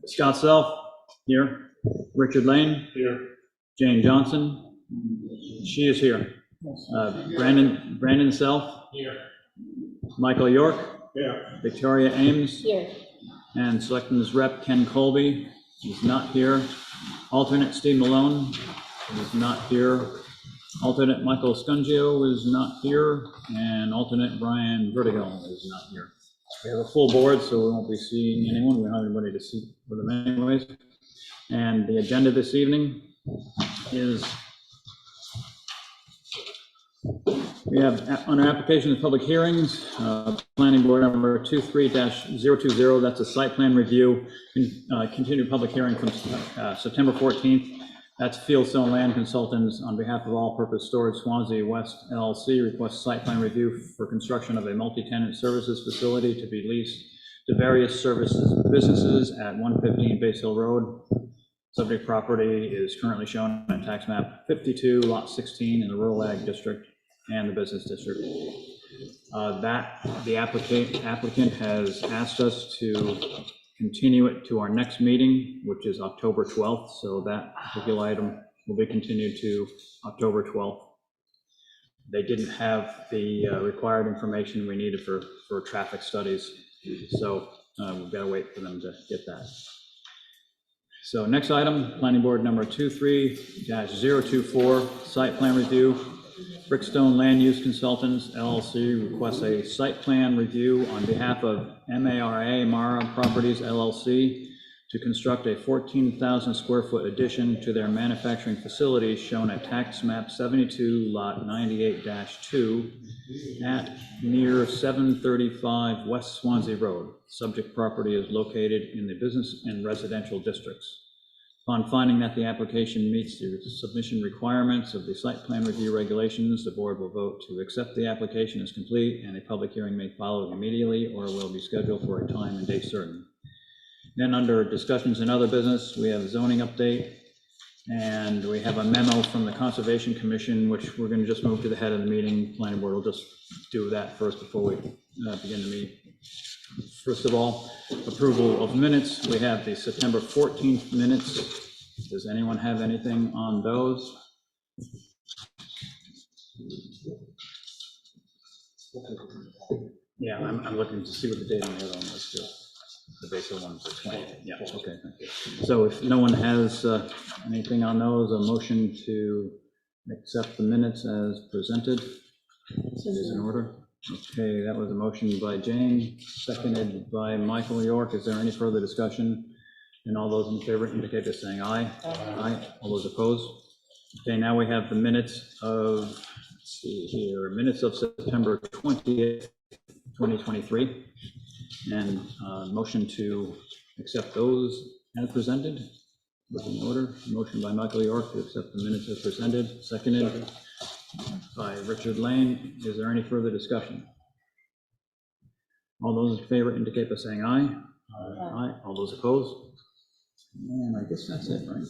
Scott Self, here. Richard Lane. Here. Jane Johnson. She is here. Brandon Self. Here. Michael York. Here. Victoria Ames. Here. And Selectmen's Rep Ken Colby is not here. Alternate Steve Malone is not here. Alternate Michael Scungio is not here. And alternate Brian Vertigo is not here. We have a full board, so we won't be seeing anyone. We don't have anybody to see for them anyways. And the agenda this evening is we have under application of public hearings, planning board number 23-020. That's a site plan review, continued public hearing from September 14th. That's Fieldstone Land Consultants on behalf of All Purpose Storage Swanzey West LLC requests site plan review for construction of a multi-tenant services facility to be leased to various services businesses at 115 Base Hill Road. Subject property is currently shown on tax map 52, lot 16 in the rural ag district and the business district. The applicant has asked us to continue it to our next meeting, which is October 12th. So that particular item will be continued to October 12th. They didn't have the required information we needed for traffic studies. So we've got to wait for them to get that. So next item, planning board number 23-024, site plan review. Brickstone Land Use Consultants LLC requests a site plan review on behalf of Mara Properties LLC to construct a 14,000 square foot addition to their manufacturing facility shown at tax map 72 lot 98-2 at near 735 West Swanzey Road. Subject property is located in the business and residential districts. Upon finding that the application meets the submission requirements of the site plan review regulations, the board will vote to accept the application as complete, and a public hearing may follow immediately or will be scheduled for a time and date certain. Then under discussions and other business, we have zoning update, and we have a memo from the Conservation Commission, which we're going to just move to the head of the meeting. Planning board will just do that first before we begin the meeting. First of all, approval of minutes. We have the September 14th minutes. Does anyone have anything on those? Yeah, I'm looking to see what the date on the other one was too. The basic one was the 20th. Yeah, okay, thank you. So if no one has anything on those, a motion to accept the minutes as presented is in order. Okay, that was a motion by Jane, seconded by Michael York. Is there any further discussion? And all those in favor indicate by saying aye. Aye. All those opposed? Okay, now we have the minutes of, let's see here, minutes of September 20th, 2023. And motion to accept those as presented was in order. Motion by Michael York to accept the minutes as presented, seconded by Richard Lane. Is there any further discussion? All those in favor indicate by saying aye. Aye. All those opposed? And I guess that's it, right?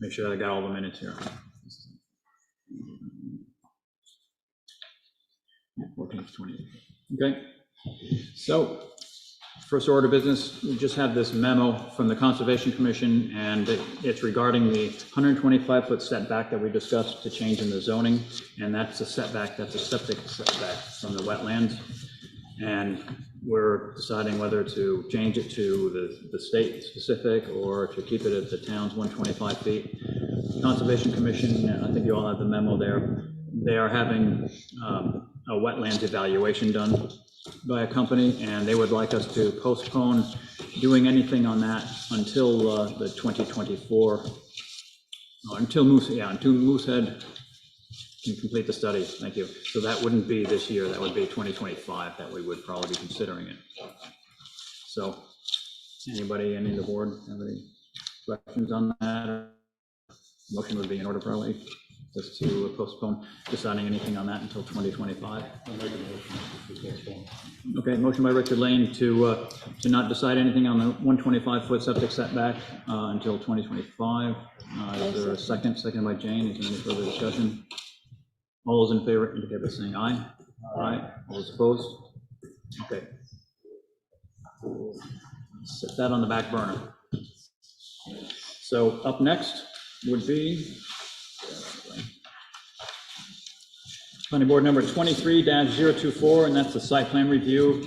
Make sure I got all the minutes here. 14th, 20th. Okay. So first order of business, we just have this memo from the Conservation Commission, and it's regarding the 125-foot setback that we discussed to change in the zoning, and that's a setback, that's a septic setback from the wetlands, and we're deciding whether to change it to the state specific or to keep it at the town's 125 feet. Conservation Commission, and I think you all have the memo there, they are having a wetlands evaluation done by a company, and they would like us to postpone doing anything on that until the 2024, until Moosehead can complete the study. Thank you. So that wouldn't be this year, that would be 2025 that we would probably be considering it. So anybody, any of the board have any questions on that? Motion would be in order probably, just to postpone deciding anything on that until 2025. I'll make a motion to postpone. Okay, motion by Richard Lane to not decide anything on the 125-foot septic setback until 2025. Is there a second? Second by Jane. Is there any further discussion? All those in favor indicate by saying aye. Aye. All those opposed? Okay. set that on the back burner. So up next would be planning board number 23-024, and that's the site plan review.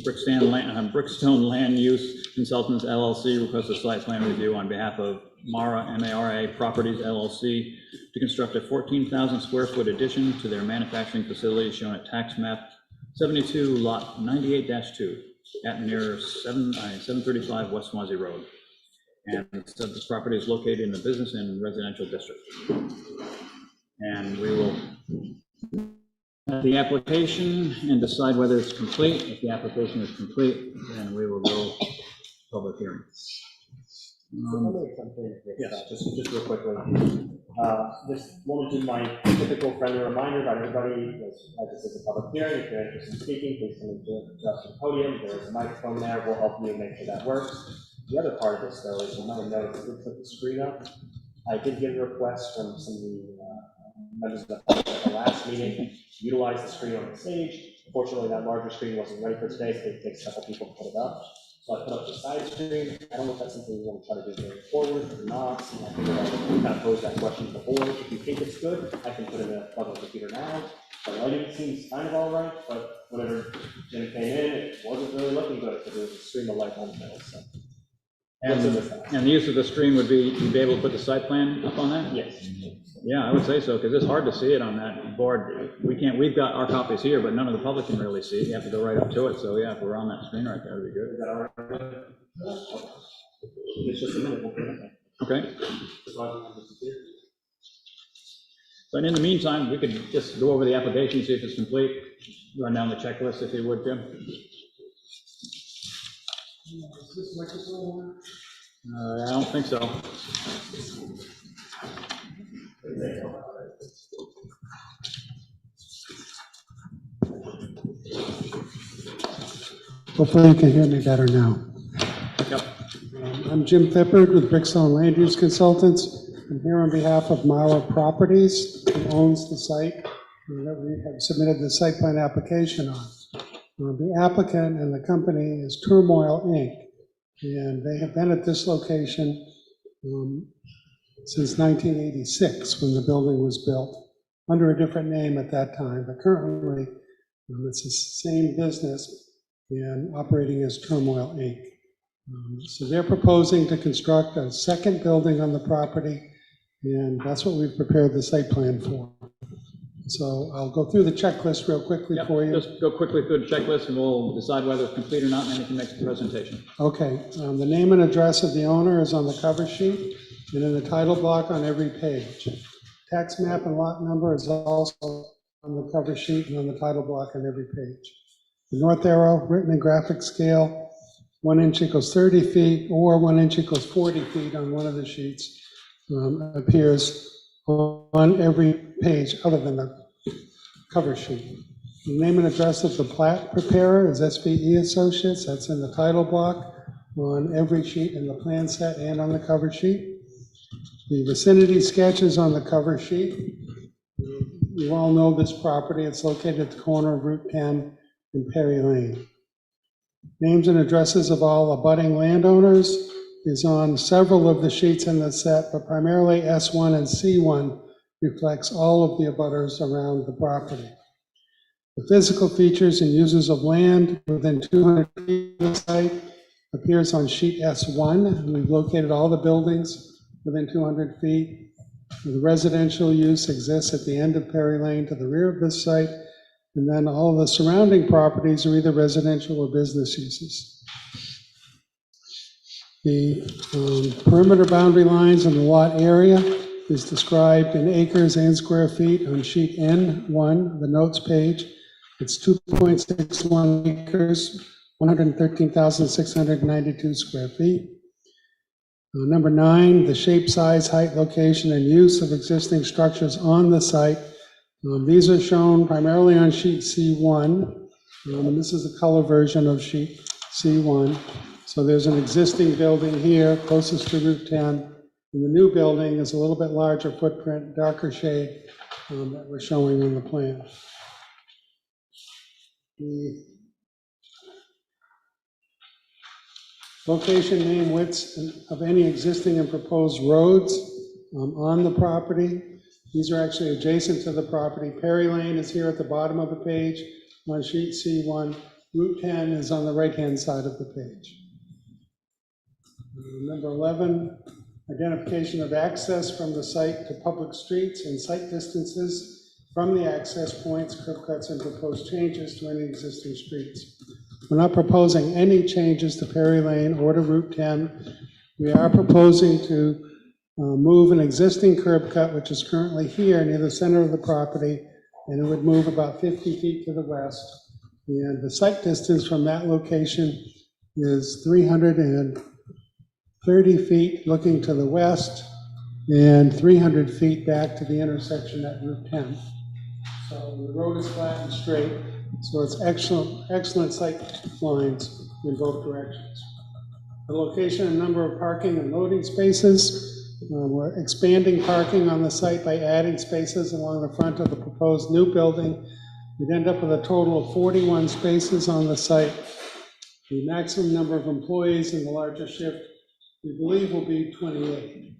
Brickstone Land Use Consultants LLC requests a site plan review on behalf of MARA Properties LLC to construct a 14,000 square foot addition to their manufacturing facility shown at tax map 72 lot 98-2 at near 735 West Swanzey Road. And so this property is located in the business and residential district. And we will at the application and decide whether it's complete. If the application is complete, then we will go public hearing. Yes. Just real quickly. Just wanted to do my typical friendly reminder about everybody, as this is a public hearing, if you're interested in speaking, please come to the podium. There's a microphone there. We'll help you make sure that works. The other part of this, though, is you might notice we put the screen up. I did get a request from some of the members of the public at the last meeting to utilize the screen on the stage. Unfortunately, that larger screen wasn't ready for today, so it takes a couple people to put it up. So I put up the side screen. I don't know if that's something you want to try to do going forward or not. And I figured I would kind of pose that question to the board. If you think it's good, I can put it in a public computer now. The lighting seems kind of all right, but whenever Jim came in, it wasn't really looking good because there was a stream of light on the middle. So. And the use of the screen would be, you'd be able to put the site plan up on that? Yes. Yeah, I would say so, because it's hard to see it on that board. We've got our copies here, but none of the public can really see it. You have to go right up to it. So yeah, if we're on that screen right there, it'd be good. Is that all right? It's just a minute. We'll put it Okay. up. But in the meantime, we could just go over the application, see if it's complete, run down the checklist if you would, Jim. Is this microphone? I don't think so. Hopefully you can hear me better now. Yep. I'm Jim Thippard with Brickstone Land Use Consultants. I'm here on behalf of Mara Properties, who owns the site that we have submitted the site plan application on. The applicant and the company is Turmoil Inc., and they have been at this location since 1986, when the building was built, under a different name at that time, but currently it's the same business and operating as Turmoil Inc. So they're proposing to construct a second building on the property, and that's what we've prepared the site plan for. So I'll go through the checklist real quickly for you. Just go quickly through the checklist and we'll decide whether it's complete or not, and then you can make the presentation. Okay, the name and address of the owner is on the cover sheet and in the title block on every page. Tax map and lot number is also on the cover sheet and on the title block on every page. The north arrow, written in graphic scale, 1 inch equals 30 feet, or 1 inch equals 40 feet on one of the sheets, appears on every page other than the cover sheet. The name and address of the plat preparer is SVE Associates. That's in the title block on every sheet in the plan set and on the cover sheet. The vicinity sketch is on the cover sheet. You all know this property. It's located at the corner of Route 10 and Perry Lane. Names and addresses of all abutting landowners is on several of the sheets in the set, but primarily S1 and C1 reflects all of the abutters around the property. The physical features and uses of land within 200 feet of the site appears on sheet S1. We've located all the buildings within 200 feet. The residential use exists at the end of Perry Lane to the rear of this site, and then all the surrounding properties are either residential or business uses. The perimeter boundary lines in the lot area is described in acres and square feet on sheet N1, the notes page. It's 2.61 acres, 113,692 square feet. Number 9, the shape, size, height, location, and use of existing structures on the site. These are shown primarily on sheet C1, and this is the color version of sheet C1. So there's an existing building here closest to Route 10, and the new building is a little bit larger footprint, darker shade that we're showing on the plan. Location, name, widths of any existing and proposed roads on the property. These are actually adjacent to the property. Perry Lane is here at the bottom of the page on sheet C1. Route 10 is on the right-hand side of the page. Number 11, identification of access from the site to public streets and site distances from the access points, curb cuts, and proposed changes to any existing streets. We're not proposing any changes to Perry Lane or to Route 10. We are proposing to move an existing curb cut, which is currently here near the center of the property, and it would move about 50 feet to the west. And the site distance from that location is 330 feet looking to the west and 300 feet back to the intersection at Route 10. So the road is flat and straight, so it's excellent sight lines in both directions. The location and number of parking and loading spaces. We're expanding parking on the site by adding spaces along the front of the proposed new building. We'd end up with a total of 41 spaces on the site. The maximum number of employees in the largest shift, we believe, will be 28.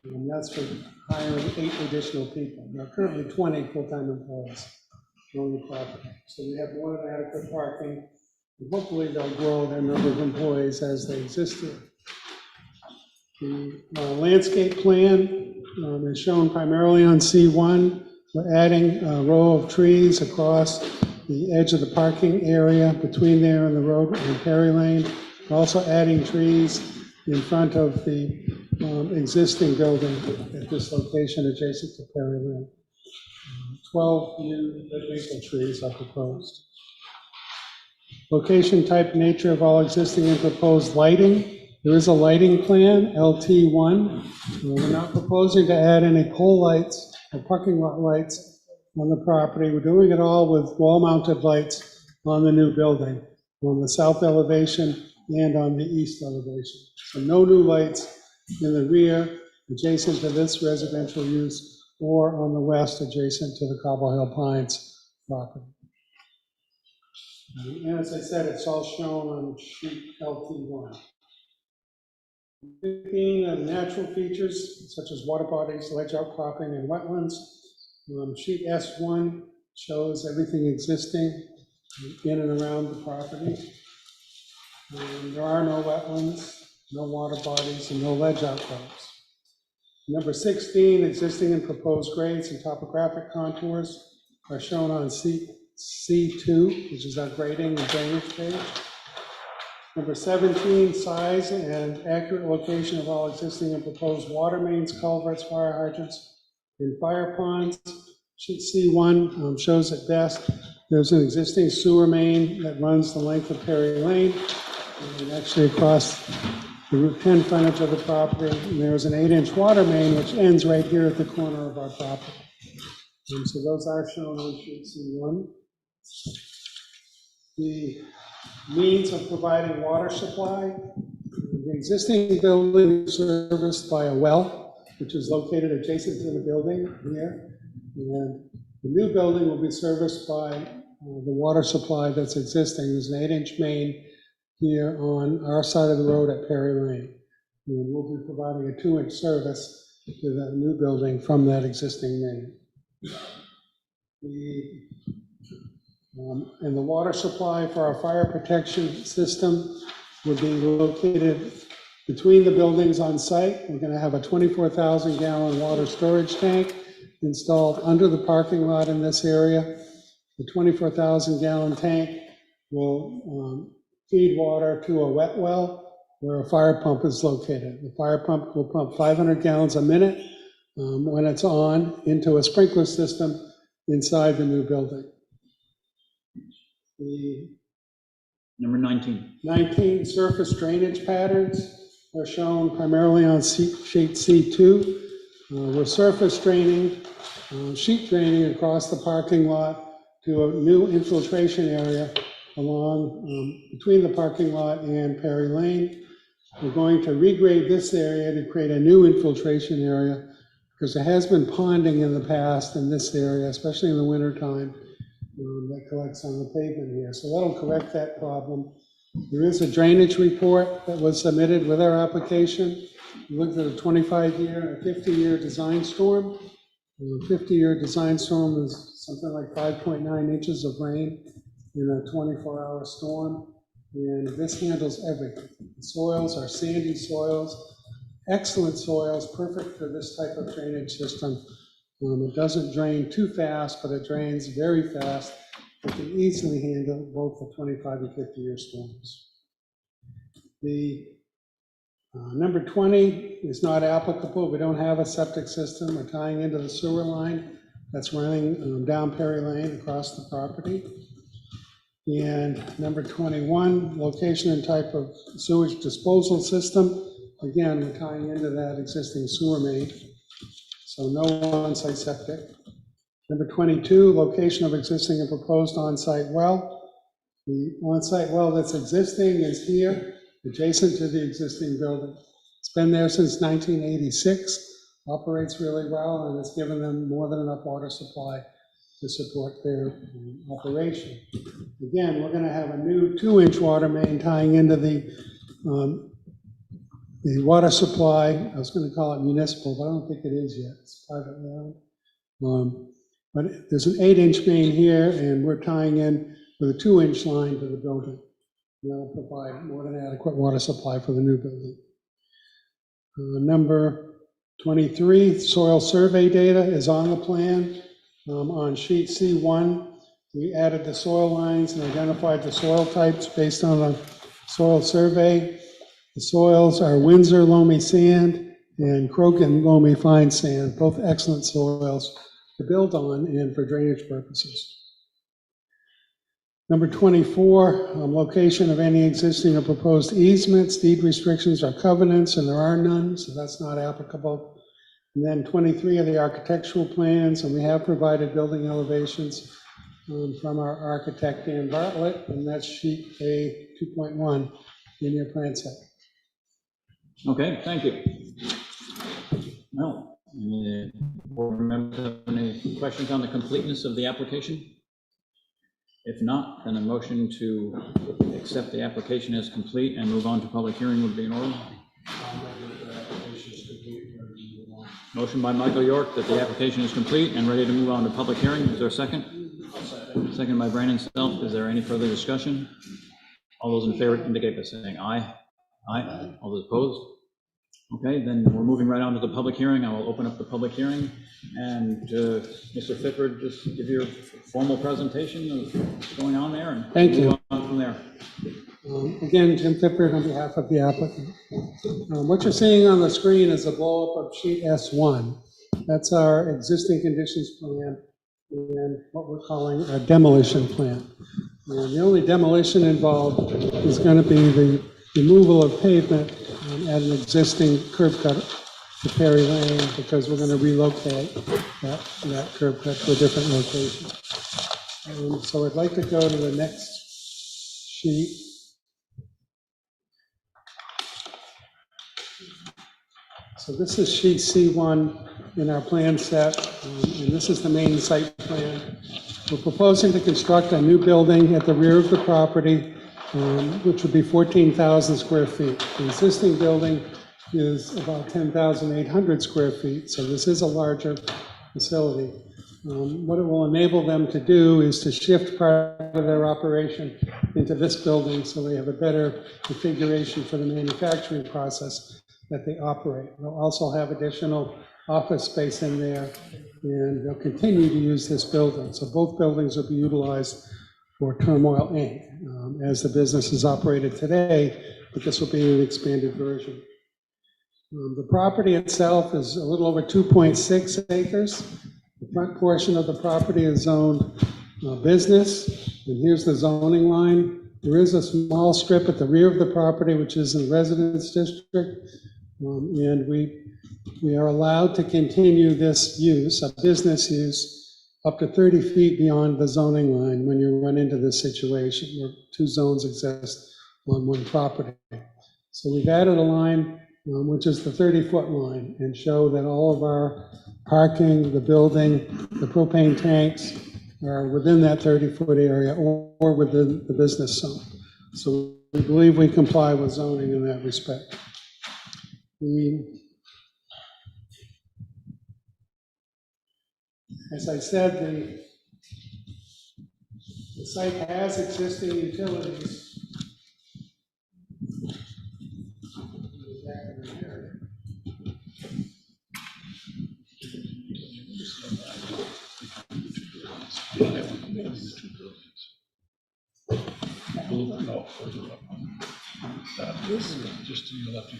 And that's for hiring 8 additional people. There are currently 20 full-time employees on the property. So we have more than adequate parking. And hopefully they'll grow their number of employees as they exist here. The landscape plan is shown primarily on C1. We're adding a row of trees across the edge of the parking area between there and the road and Perry Lane. We're also adding trees in front of the existing building at this location adjacent to Perry Lane. 12 new maple trees are proposed. Location, type, nature of all existing and proposed lighting. There is a lighting plan, LT1. We're not proposing to add any pole lights or parking lot lights on the property. We're doing it all with wall-mounted lights on the new building, on the south elevation and on the east elevation. So no new lights in the rear adjacent to this residential use or on the west adjacent to the Cobble Hill Pines property. And as I said, it's all shown on sheet LT1. 15 natural features such as water bodies, ledge outcropping, and wetlands. Sheet S1 shows everything existing in and around the property. There are no wetlands, no water bodies, and no ledge outcrops. Number 16, existing and proposed grades and topographic contours are shown on C2, which is our grading and drainage page. Number 17, size and accurate location of all existing and proposed water mains, culverts, fire hydrants, and fire ponds. Sheet C1 shows it best. There's an existing sewer main that runs the length of Perry Lane and actually across the Route 10 frontage of the property. And there's an 8-inch water main which ends right here at the corner of our property. And so those are shown on sheet C1. The means of providing water supply. The existing building is serviced by a well, which is located adjacent to the building here. And the new building will be serviced by the water supply that's existing. There's an 8-inch main here on our side of the road at Perry Lane. And we'll be providing a 2-inch service to that new building from that existing main. And the water supply for our fire protection system would be located between the buildings on site. We're going to have a 24,000-gallon water storage tank installed under the parking lot in this area. The 24,000-gallon tank will feed water to a wet well where a fire pump is located. The fire pump will pump 500 gallons a minute when it's on into a sprinkler system inside the new building. Number 19. 19, surface drainage patterns are shown primarily on sheet C2. We're surface draining, sheet draining across the parking lot to a new infiltration area along between the parking lot and Perry Lane. We're going to regrade this area to create a new infiltration area because there has been ponding in the past in this area, especially in the wintertime. That collects on the pavement here. So that'll correct that problem. There is a drainage report that was submitted with our application. We looked at a 25-year and a 50-year design storm. The 50-year design storm is something like 5.9 inches of rain in a 24-hour storm. And this handles everything. The soils are sandy soils, excellent soils, perfect for this type of drainage system. It doesn't drain too fast, but it drains very fast. It can easily handle both the 25 and 50-year storms. The number 20 is not applicable. We don't have a septic system. We're tying into the sewer line that's running down Perry Lane across the property. And number 21, location and type of sewage disposal system. Again, we're tying into that existing sewer main. So no on-site septic. Number 22, location of existing and proposed on-site well. The on-site well that's existing is here, adjacent to the existing building. It's been there since 1986, operates really well, and it's given them more than enough water supply to support their operation. Again, we're going to have a new 2-inch water main tying into the water supply. I was going to call it municipal, but I don't think it is yet. It's privately owned. But there's an 8-inch main here, and we're tying in with a 2-inch line to the building. And that'll provide more than adequate water supply for the new building. Number 23, soil survey data is on the plan. On sheet C1, we added the soil lines and identified the soil types based on a soil survey. The soils are Windsor loamy sand and Crogan loamy fine sand, both excellent soils to build on and for drainage purposes. Number 24, location of any existing or proposed easements, deed restrictions, or covenants, and there are none, so that's not applicable. And then 23 are the architectural plans, and we have provided building elevations from our architect, Dan Bartlett, and that's sheet A 2.1 in your plan set. Okay, thank you. Well, board members have any questions on the completeness of the application? If not, then a motion to accept the application as complete and move on to public hearing would be in order. Motion by Michael York that the application is complete and ready to move on to public hearing. Is there a second? Second by Brandon Self. Is there any further discussion? All those in favor indicate by saying aye. Aye. All those opposed? Okay, then we're moving right on to the public hearing. I will open up the public hearing, and Mr. Fippard, just give your formal presentation of what's going on there, and Thank you. move on from there. Again, Jim Fippard on behalf of the applicant. What you're seeing on the screen is a blow-up of sheet S1. That's our existing conditions plan and what we're calling a demolition plan. And the only demolition involved is going to be the removal of pavement at an existing curb cut to Perry Lane, because we're going to relocate that curb cut to a different location. So I'd like to go to the next sheet. So this is sheet C1 in our plan set, and this is the main site plan. We're proposing to construct a new building at the rear of the property, which would be 14,000 square feet. The existing building is about 10,800 square feet, so this is a larger facility. What it will enable them to do is to shift part of their operation into this building, so they have a better configuration for the manufacturing process that they operate. They'll also have additional office space in there, and they'll continue to use this building. So both buildings will be utilized for Turmoil Inc. As the business is operated today, but this will be an expanded version. The property itself is a little over 2.6 acres. The front portion of the property is zoned business, and here's the zoning line. There is a small strip at the rear of the property, which is in the residence district, and we are allowed to continue this use, a business use, up to 30 feet beyond the zoning line when you run into this situation where two zones exist on one property. So we've added a line, which is the 30-foot line, and show that all of our parking, the building, the propane tanks are within that 30-foot area or within the business zone. So we believe we comply with zoning in that respect. As I said, the site has existing utilities. Just to your left.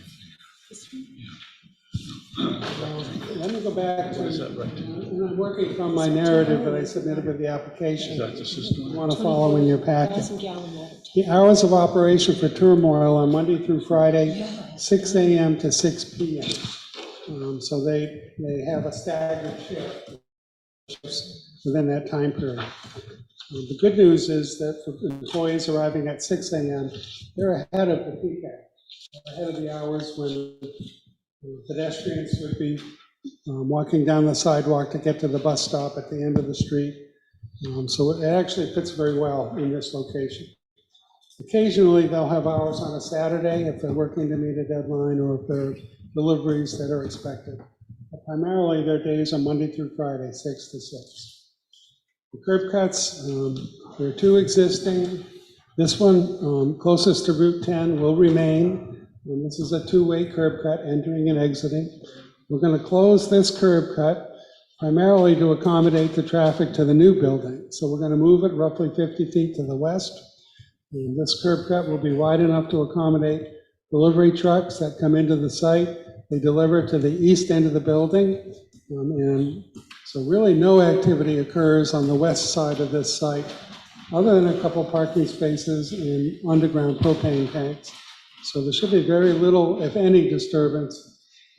Let me go back to, Is that right? and I'm working from my narrative that I submitted with the application. Is that the system? I want to follow in your packet. 1,000-gallon water tank. The hours of operation for Turmoil are Monday through Friday, 6 a.m. to 6 p.m. So they have a staggered shift within that time period. The good news is that for employees arriving at 6 a.m., they're ahead of the peak hour, ahead of the hours when pedestrians would be walking down the sidewalk to get to the bus stop at the end of the street. So it actually fits very well in this location. Occasionally, they'll have hours on a Saturday if they're working to meet a deadline or if there are deliveries that are expected. But primarily, their days are Monday through Friday, 6 to 6. The curb cuts, there are 2 existing. This one, closest to Route 10, will remain. And this is a 2-way curb cut, entering and exiting. We're going to close this curb cut primarily to accommodate the traffic to the new building. So we're going to move it roughly 50 feet to the west. And this curb cut will be wide enough to accommodate delivery trucks that come into the site. They deliver to the east end of the building. And so really no activity occurs on the west side of this site, other than a couple parking spaces and underground propane tanks. So there should be very little, if any, disturbance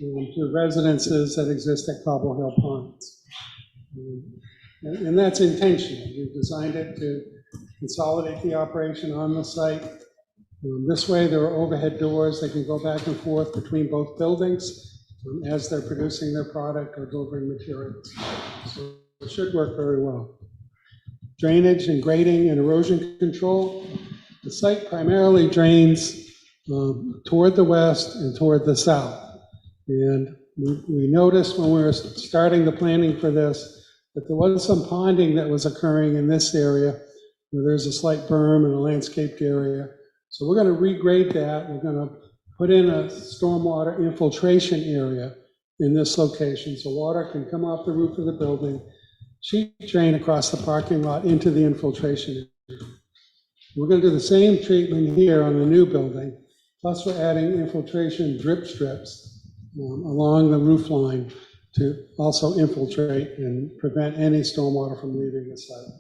to residences that exist at Cobble Hill Pines. And that's intentional. We've designed it to consolidate the operation on the site. This way, there are overhead doors that can go back and forth between both buildings as they're producing their product or delivering materials. So it should work very well. Drainage and grading and erosion control. The site primarily drains toward the west and toward the south. And we noticed when we were starting the planning for this that there was some ponding that was occurring in this area where there's a slight berm and a landscaped area. So we're going to regrade that. We're going to put in a stormwater infiltration area in this location so water can come off the roof of the building, sheet drain across the parking lot into the infiltration area. We're going to do the same treatment here on the new building, plus we're adding infiltration drip strips along the roof line to also infiltrate and prevent any stormwater from leaving the site.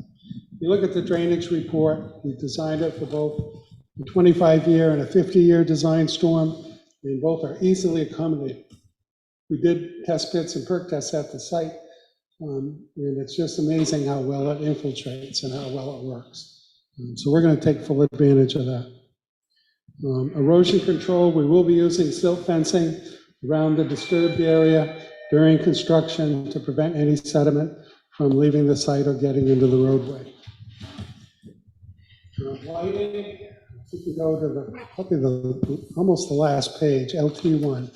If you look at the drainage report, we designed it for both a 25-year and a 50-year design storm, and both are easily accommodated. We did test pits and perk tests at the site, and it's just amazing how well it infiltrates and how well it works. So we're going to take full advantage of that. Erosion control, we will be using silt fencing around the disturbed area during construction to prevent any sediment from leaving the site or getting into the roadway. Lighting, if we go to the, probably almost the last page, LT1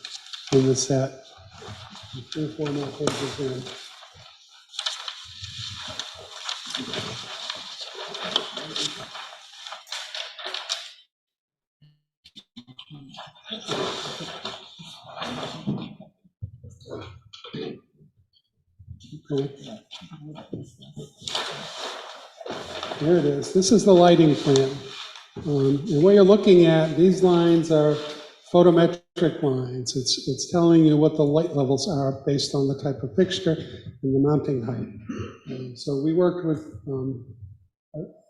in the set. 3 or 4 more pages in. Okay. There it is. This is the lighting plan. And what you're looking at, these lines are photometric lines. It's telling you what the light levels are based on the type of fixture and the mounting height. So we worked with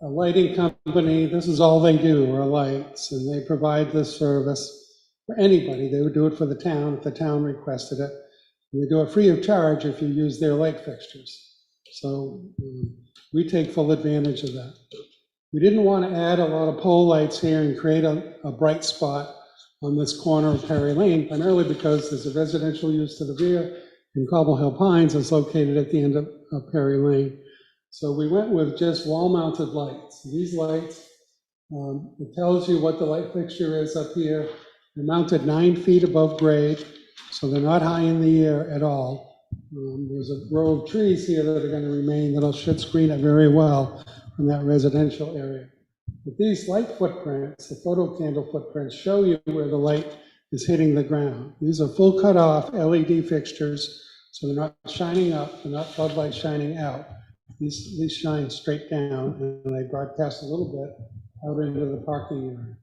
a lighting company. This is all they do, are lights, and they provide this service for anybody. They would do it for the town if the town requested it. And they do it free of charge if you use their light fixtures. So we take full advantage of that. We didn't want to add a lot of pole lights here and create a bright spot on this corner of Perry Lane, primarily because there's a residential use to the rear, and Cobble Hill Pines is located at the end of Perry Lane. So we went with just wall-mounted lights. These lights It tells you what the light fixture is up here. They're mounted 9 feet above grade, so they're not high in the air at all. There's a row of trees here that are going to remain that should screen it very well from that residential area. But these light footprints, the photo candle footprints, show you where the light is hitting the ground. These are full cut-off LED fixtures, so they're not shining up, they're not floodlights shining out. These shine straight down, and they broadcast a little bit out into the parking area.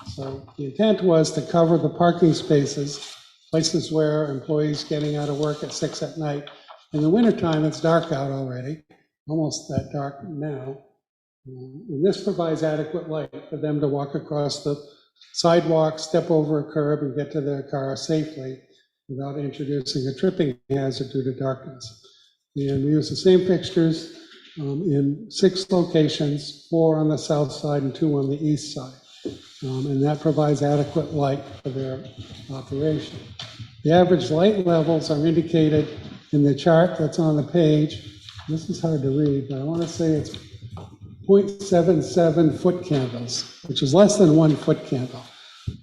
So the intent was to cover the parking spaces, places where employees getting out of work at 6 at night. In the wintertime, it's dark out already, almost that dark now. And this provides adequate light for them to walk across the sidewalk, step over a curb, and get to their car safely without introducing a tripping hazard due to darkness. And we use the same fixtures in 6 locations, 4 on the south side and 2 on the east side. And that provides adequate light for their operation. The average light levels are indicated in the chart that's on the page. This is hard to read, but I want to say it's 0.77 foot candles, which is less than 1 foot candle.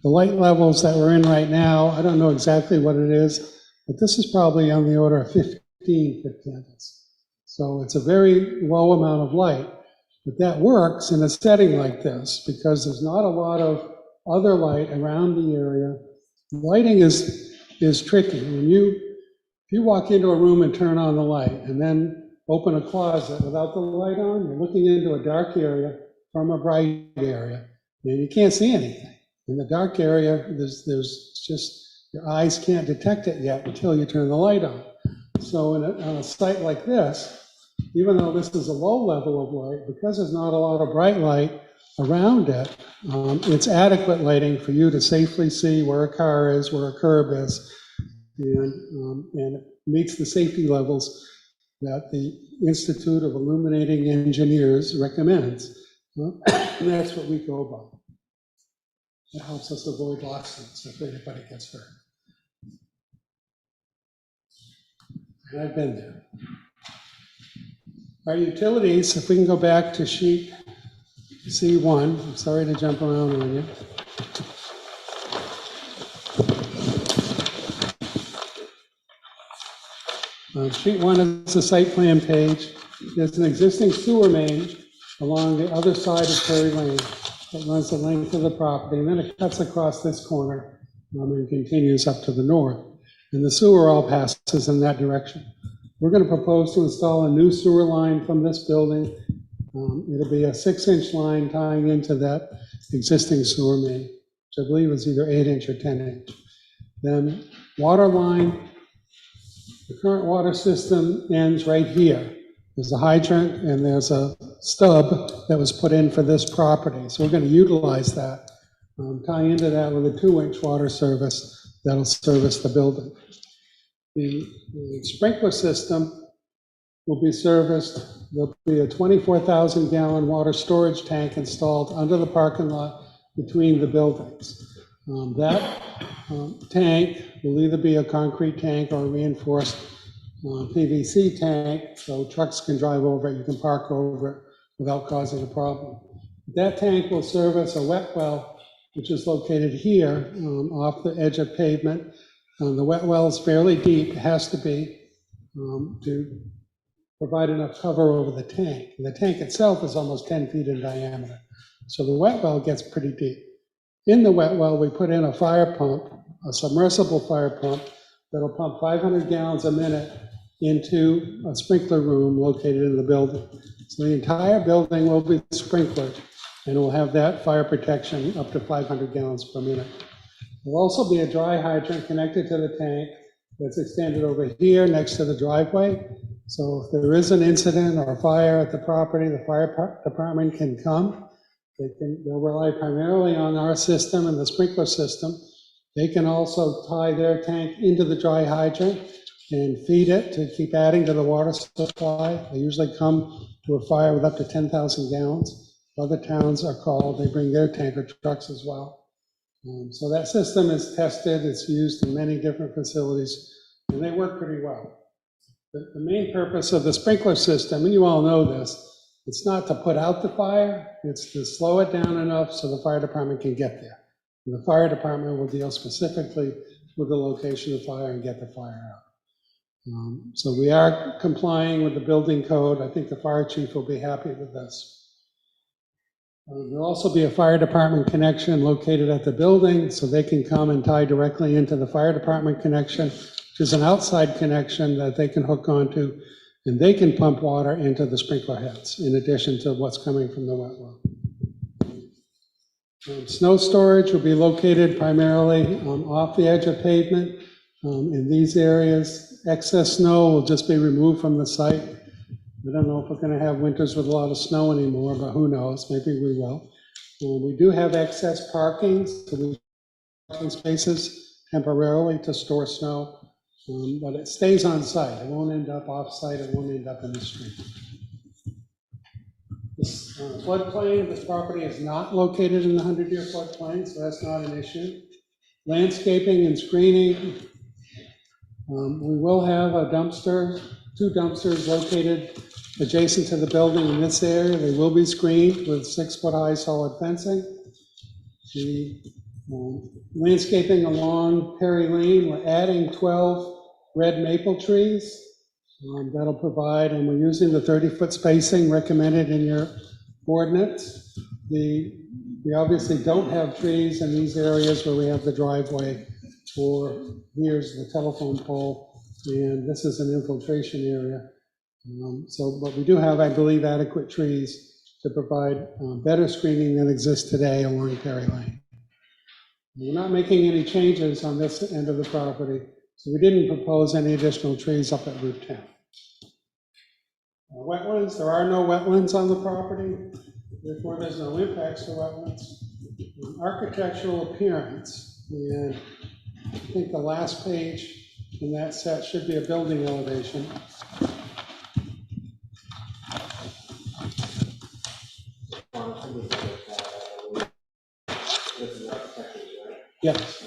The light levels that we're in right now, I don't know exactly what it is, but this is probably on the order of 15 foot candles. So it's a very low amount of light, but that works in a setting like this because there's not a lot of other light around the area. Lighting is tricky. If you walk into a room and turn on the light and then open a closet without the light on, you're looking into a dark area from a bright area, and you can't see anything. In the dark area, there's just, your eyes can't detect it yet until you turn the light on. So on a site like this, even though this is a low level of light, because there's not a lot of bright light around it, it's adequate lighting for you to safely see where a car is, where a curb is, and it meets the safety levels that the Institute of Illuminating Engineers recommends. And that's what we go by. It helps us avoid lawsuits if anybody gets hurt. And I've been there. Our utilities, if we can go back to sheet C1, I'm sorry to jump around on you. Sheet 1 is the site plan page. There's an existing sewer main along the other side of Perry Lane that runs the length of the property, and then it cuts across this corner and continues up to the north. And the sewer all passes in that direction. We're going to propose to install a new sewer line from this building. It'll be a 6-inch line tying into that existing sewer main, which I believe is either 8-inch or 10-inch. Then water line. The current water system ends right here. There's a hydrant and there's a stub that was put in for this property. So we're going to utilize that, tie into that with a 2-inch water service that'll service the building. The sprinkler system will be serviced. There'll be a 24,000-gallon water storage tank installed under the parking lot between the buildings. That tank will either be a concrete tank or a reinforced PVC tank, so trucks can drive over it, you can park over it without causing a problem. That tank will service a wet well, which is located here off the edge of pavement. The wet well is fairly deep, it has to be, to provide enough cover over the tank. And the tank itself is almost 10 feet in diameter, so the wet well gets pretty deep. In the wet well, we put in a fire pump, a submersible fire pump, that'll pump 500 gallons a minute into a sprinkler room located in the building. So the entire building will be sprinklered, and will have that fire protection up to 500 gallons per minute. There'll also be a dry hydrant connected to the tank that's extended over here next to the driveway. So if there is an incident or a fire at the property, the fire department can come. They'll rely primarily on our system and the sprinkler system. They can also tie their tank into the dry hydrant and feed it to keep adding to the water supply. They usually come to a fire with up to 10,000 gallons. Other towns are called, they bring their tanker trucks as well. So that system is tested, it's used in many different facilities, and they work pretty well. The main purpose of the sprinkler system, and you all know this, It's not to put out the fire, it's to slow it down enough so the fire department can get there. And the fire department will deal specifically with the location of fire and get the fire out. So we are complying with the building code. I think the fire chief will be happy with this. There'll also be a fire department connection located at the building, so they can come and tie directly into the fire department connection, which is an outside connection that they can hook onto, and they can pump water into the sprinkler heads, in addition to what's coming from the wet well. Snow storage will be located primarily off the edge of pavement. In these areas, excess snow will just be removed from the site. I don't know if we're going to have winters with a lot of snow anymore, but who knows, maybe we will. We do have excess parking, so we have parking spaces temporarily to store snow, but it stays on site. It won't end up off site, it won't end up in the street. This floodplain of this property is not located in the 100-year floodplain, so that's not an issue. Landscaping and screening. We will have a dumpster, 2 dumpsters located adjacent to the building in this area. They will be screened with 6-foot-high solid fencing. The landscaping along Perry Lane, we're adding 12 red maple trees. That'll provide, and we're using the 30-foot spacing recommended in your ordinance. We obviously don't have trees in these areas where we have the driveway, or here's the telephone pole, and this is an infiltration area. But we do have, I believe, adequate trees to provide better screening than exists today along Perry Lane. We're not making any changes on this end of the property, so we didn't propose any additional trees up at Route 10. Wetlands, there are no wetlands on the property, therefore there's no impacts to wetlands. Architectural appearance, and I think the last page in that set should be a building elevation. Yes.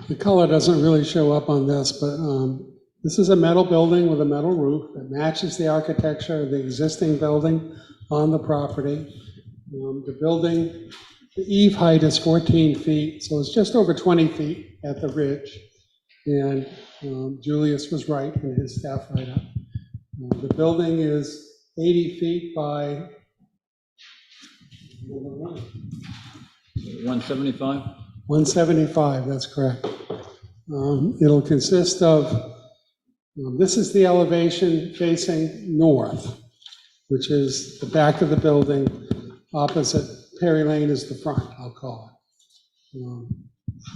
The color doesn't really show up on this, but this is a metal building with a metal roof. It matches the architecture of the existing building on the property. The building, the eave height is 14 feet, so it's just over 20 feet at the ridge. And Julius was right in his staff write-up. The building is 80 feet by 175? 175, that's correct. It'll consist of, this is the elevation facing north, which is the back of the building. Opposite Perry Lane is the front, I'll call it.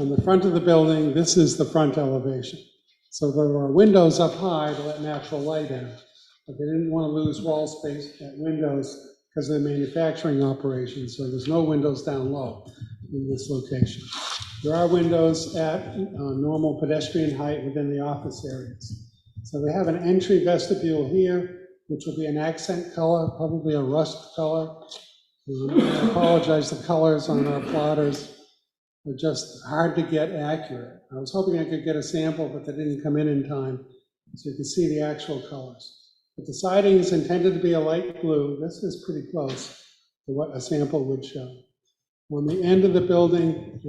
On the front of the building, this is the front elevation. So there are windows up high to let natural light in, but they didn't want to lose wall space at windows because of the manufacturing operation, so there's no windows down low in this location. There are windows at normal pedestrian height within the office areas. So they have an entry vestibule here, which will be an accent color, probably a rust color. I apologize, the colors on our plotters are just hard to get accurate. I was hoping I could get a sample, but they didn't come in time, so you can see the actual colors. But the siding is intended to be a light blue. This is pretty close to what a sample would show. On the end of the building,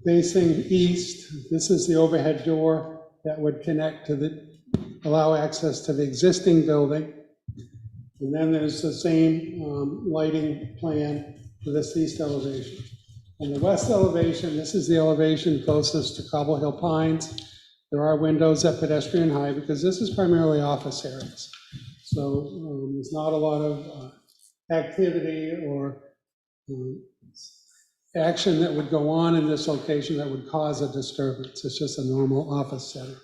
facing east, this is the overhead door that would connect to allow access to the existing building. And then there's the same lighting plan for this east elevation. On the west elevation, this is the elevation closest to Cobble Hill Pines. There are windows at pedestrian height because this is primarily office areas. So there's not a lot of activity or action that would go on in this location that would cause a disturbance. It's just a normal office setting.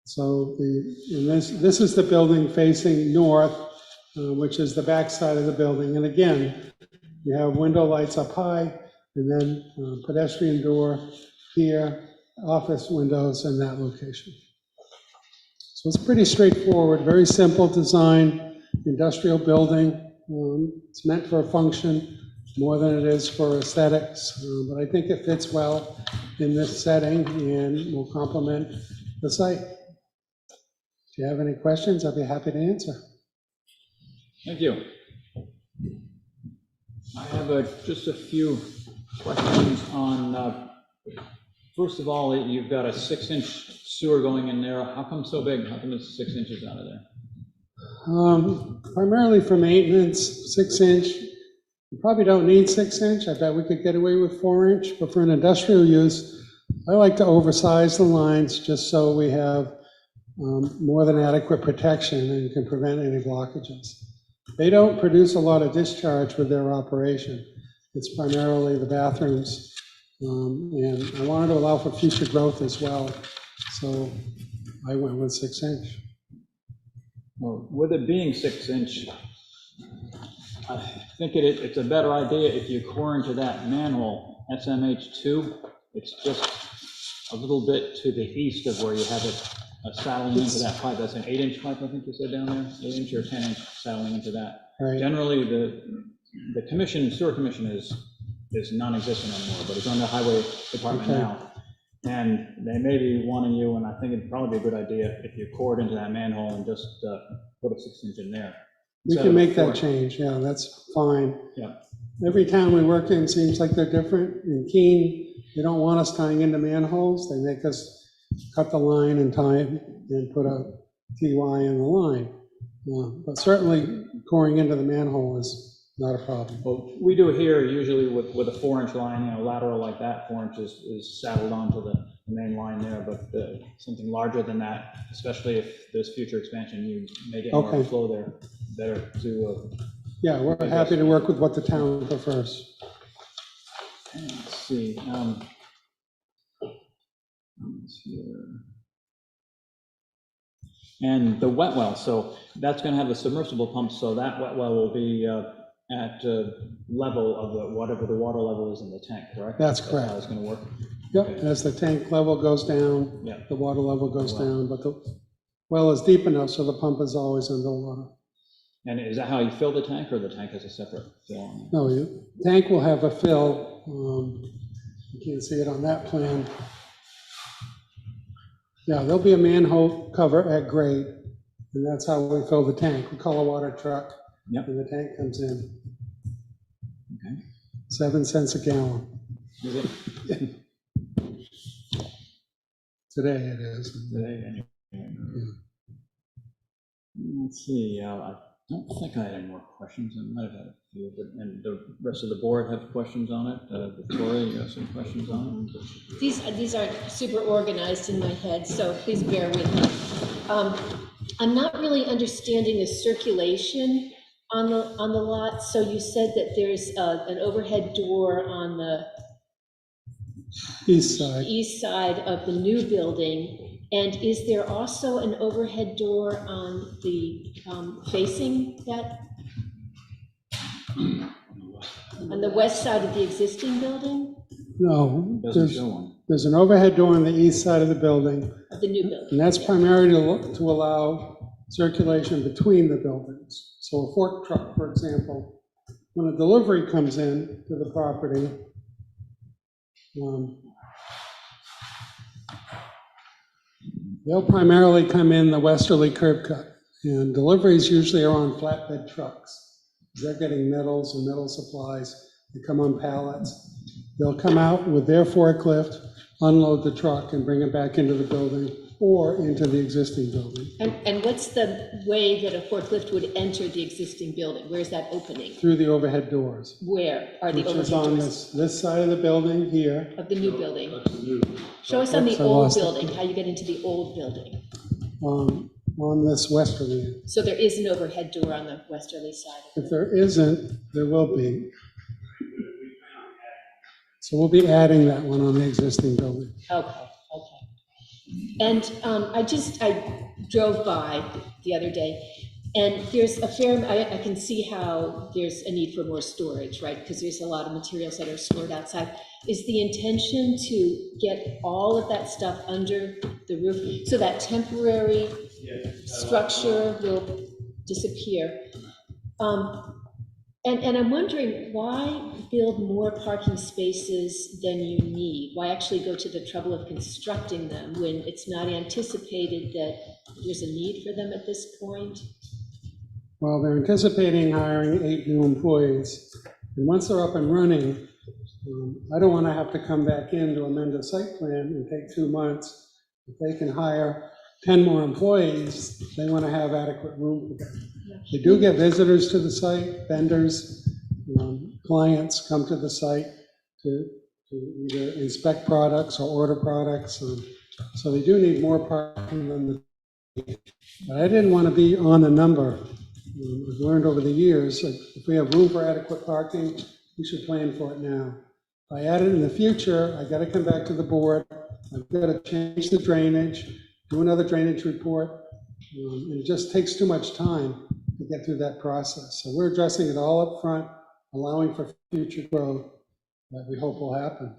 So this is the building facing north, which is the back side of the building. And again, you have window lights up high. and then pedestrian door here, office windows in that location. So it's pretty straightforward, very simple design, industrial building. It's meant for a function more than it is for aesthetics, but I think it fits well in this setting and will complement the site. If you have any questions, I'd be happy to answer. Thank you. I have just a few questions on, first of all, you've got a 6-inch sewer going in there. How come so big? How come it's 6 inches out of there? Primarily for maintenance, 6-inch. You probably don't need 6-inch. I bet we could get away with 4-inch, but for an industrial use, I like to oversize the lines just so we have more than adequate protection and can prevent any blockages. They don't produce a lot of discharge with their operation. It's primarily the bathrooms, and I wanted to allow for future growth as well, so I went with 6-inch. Well, with it being 6-inch, I think it's a better idea if you core into that manhole, SMH2. It's just a little bit to the east of where you have it saddling into that pipe. That's an 8-inch pipe, I think you said down there, 8-inch or 10-inch saddling into that. Right. Generally, the commission, sewer commission is non-existent anymore, but it's on the highway department Okay. now. And they may be wanting you, and I think it'd probably be a good idea if you cored into that manhole and just put a 6-inch in there. We Instead can of make that 4. change, yeah, that's fine. Yeah. Every town we work in seems like they're different. In Keene, they don't want us tying into manholes. They make us cut the line and tie it and put a TY in the line. But certainly coring into the manhole is not a problem. Well, we do here usually with a 4-inch line, lateral like that, 4 inches is saddled onto the main line there, but something larger than that, especially if there's future expansion, you may get more Okay. flow there, better to. Yeah, we're happy to work with what the town prefers. Let's see. Let's see here. And the wet well, so that's going to have a submersible pump, so that wet well will be at level of whatever the water level is in the tank, correct? That's How correct. it's going to work? Yep, Okay. as the tank level goes down, Yeah. the water level goes Wow. down, but the well is deep enough so the pump is always underwater. And is that how you fill the tank, or the tank has a separate fill on it? No, the tank will have a fill. You can't see it on that plan. Yeah, there'll be a manhole cover at grade, and that's how we fill the tank. We call a water truck, Yep. and the tank comes in. Okay. 7 cents a gallon. Is it Today it is. today anyway? Let's see, I don't think I had any more questions. I might have had a few, but, and the rest of the board have questions on it. Victoria, you have some questions on it? These aren't super organized in my head, so please bear with me. I'm not really understanding the circulation on the lot. So you said that there's an overhead door on the East side. east side of the new building. And is there also an overhead door on the facing that, on the west side of the existing building, No, Doesn't show one. there's an overhead door on the east side of the building, of the new building? and that's primarily to allow circulation between the buildings. So a fork truck, for example, when a delivery comes in to the property, they'll primarily come in the westerly curb cut, and deliveries usually are on flatbed trucks. They're getting metals and metal supplies. They come on pallets. They'll come out with their forklift, unload the truck, and bring it back into the building or into the existing building And what's the way that a forklift would enter the existing building? Where's that opening? through the overhead doors, Where are the which is overhead on doors this side of the building here. of the new building? Show us on the Oops, I old lost it. building, how you get into the old building. On this westerly end. So there is an overhead door on the westerly side. If there isn't, there will be. So we'll be adding that one on the existing building. Okay. And I drove by the other day. And there's a fair, I can see how there's a need for more storage, right? Because there's a lot of materials that are stored outside. Is the intention to get all of that stuff under the roof so that temporary structure will disappear? And I'm wondering, why build more parking spaces than you need? Why actually go to the trouble of constructing them when it's not anticipated that there's a need for them at this point? Well, they're anticipating hiring 8 new employees, and once they're up and running, I don't want to have to come back in to amend a site plan and take 2 months. If they can hire 10 more employees, they want to have adequate room for them. They do get visitors to the site, vendors, clients come to the site to either inspect products or order products. So they do need more parking than the, but I didn't want to be on the number. I've learned over the years, like, if we have room for adequate parking, we should plan for it now. If I add it in the future, I got to come back to the board. I've got to change the drainage, do another drainage report. It just takes too much time to get through that process. So we're addressing it all up front, allowing for future growth that we hope will happen.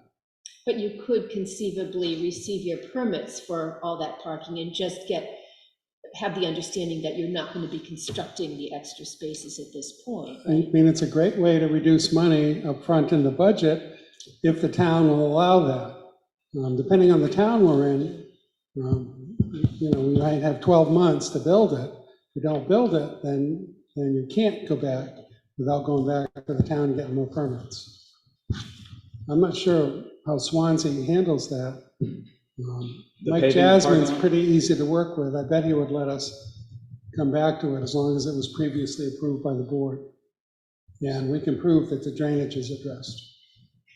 But you could conceivably receive your permits for all that parking and just have the understanding that you're not going to be constructing the extra spaces at this point, right? I mean, it's a great way to reduce money up front in the budget if the town will allow that. Depending on the town we're in, we might have 12 months to build it. If you don't build it, then you can't go back without going back to the town and getting more permits. I'm not sure how Swanzey handles that. Mike paving Jasmine's part of it? pretty easy to work with. I bet he would let us come back to it as long as it was previously approved by the board. And we can prove that the drainage is addressed.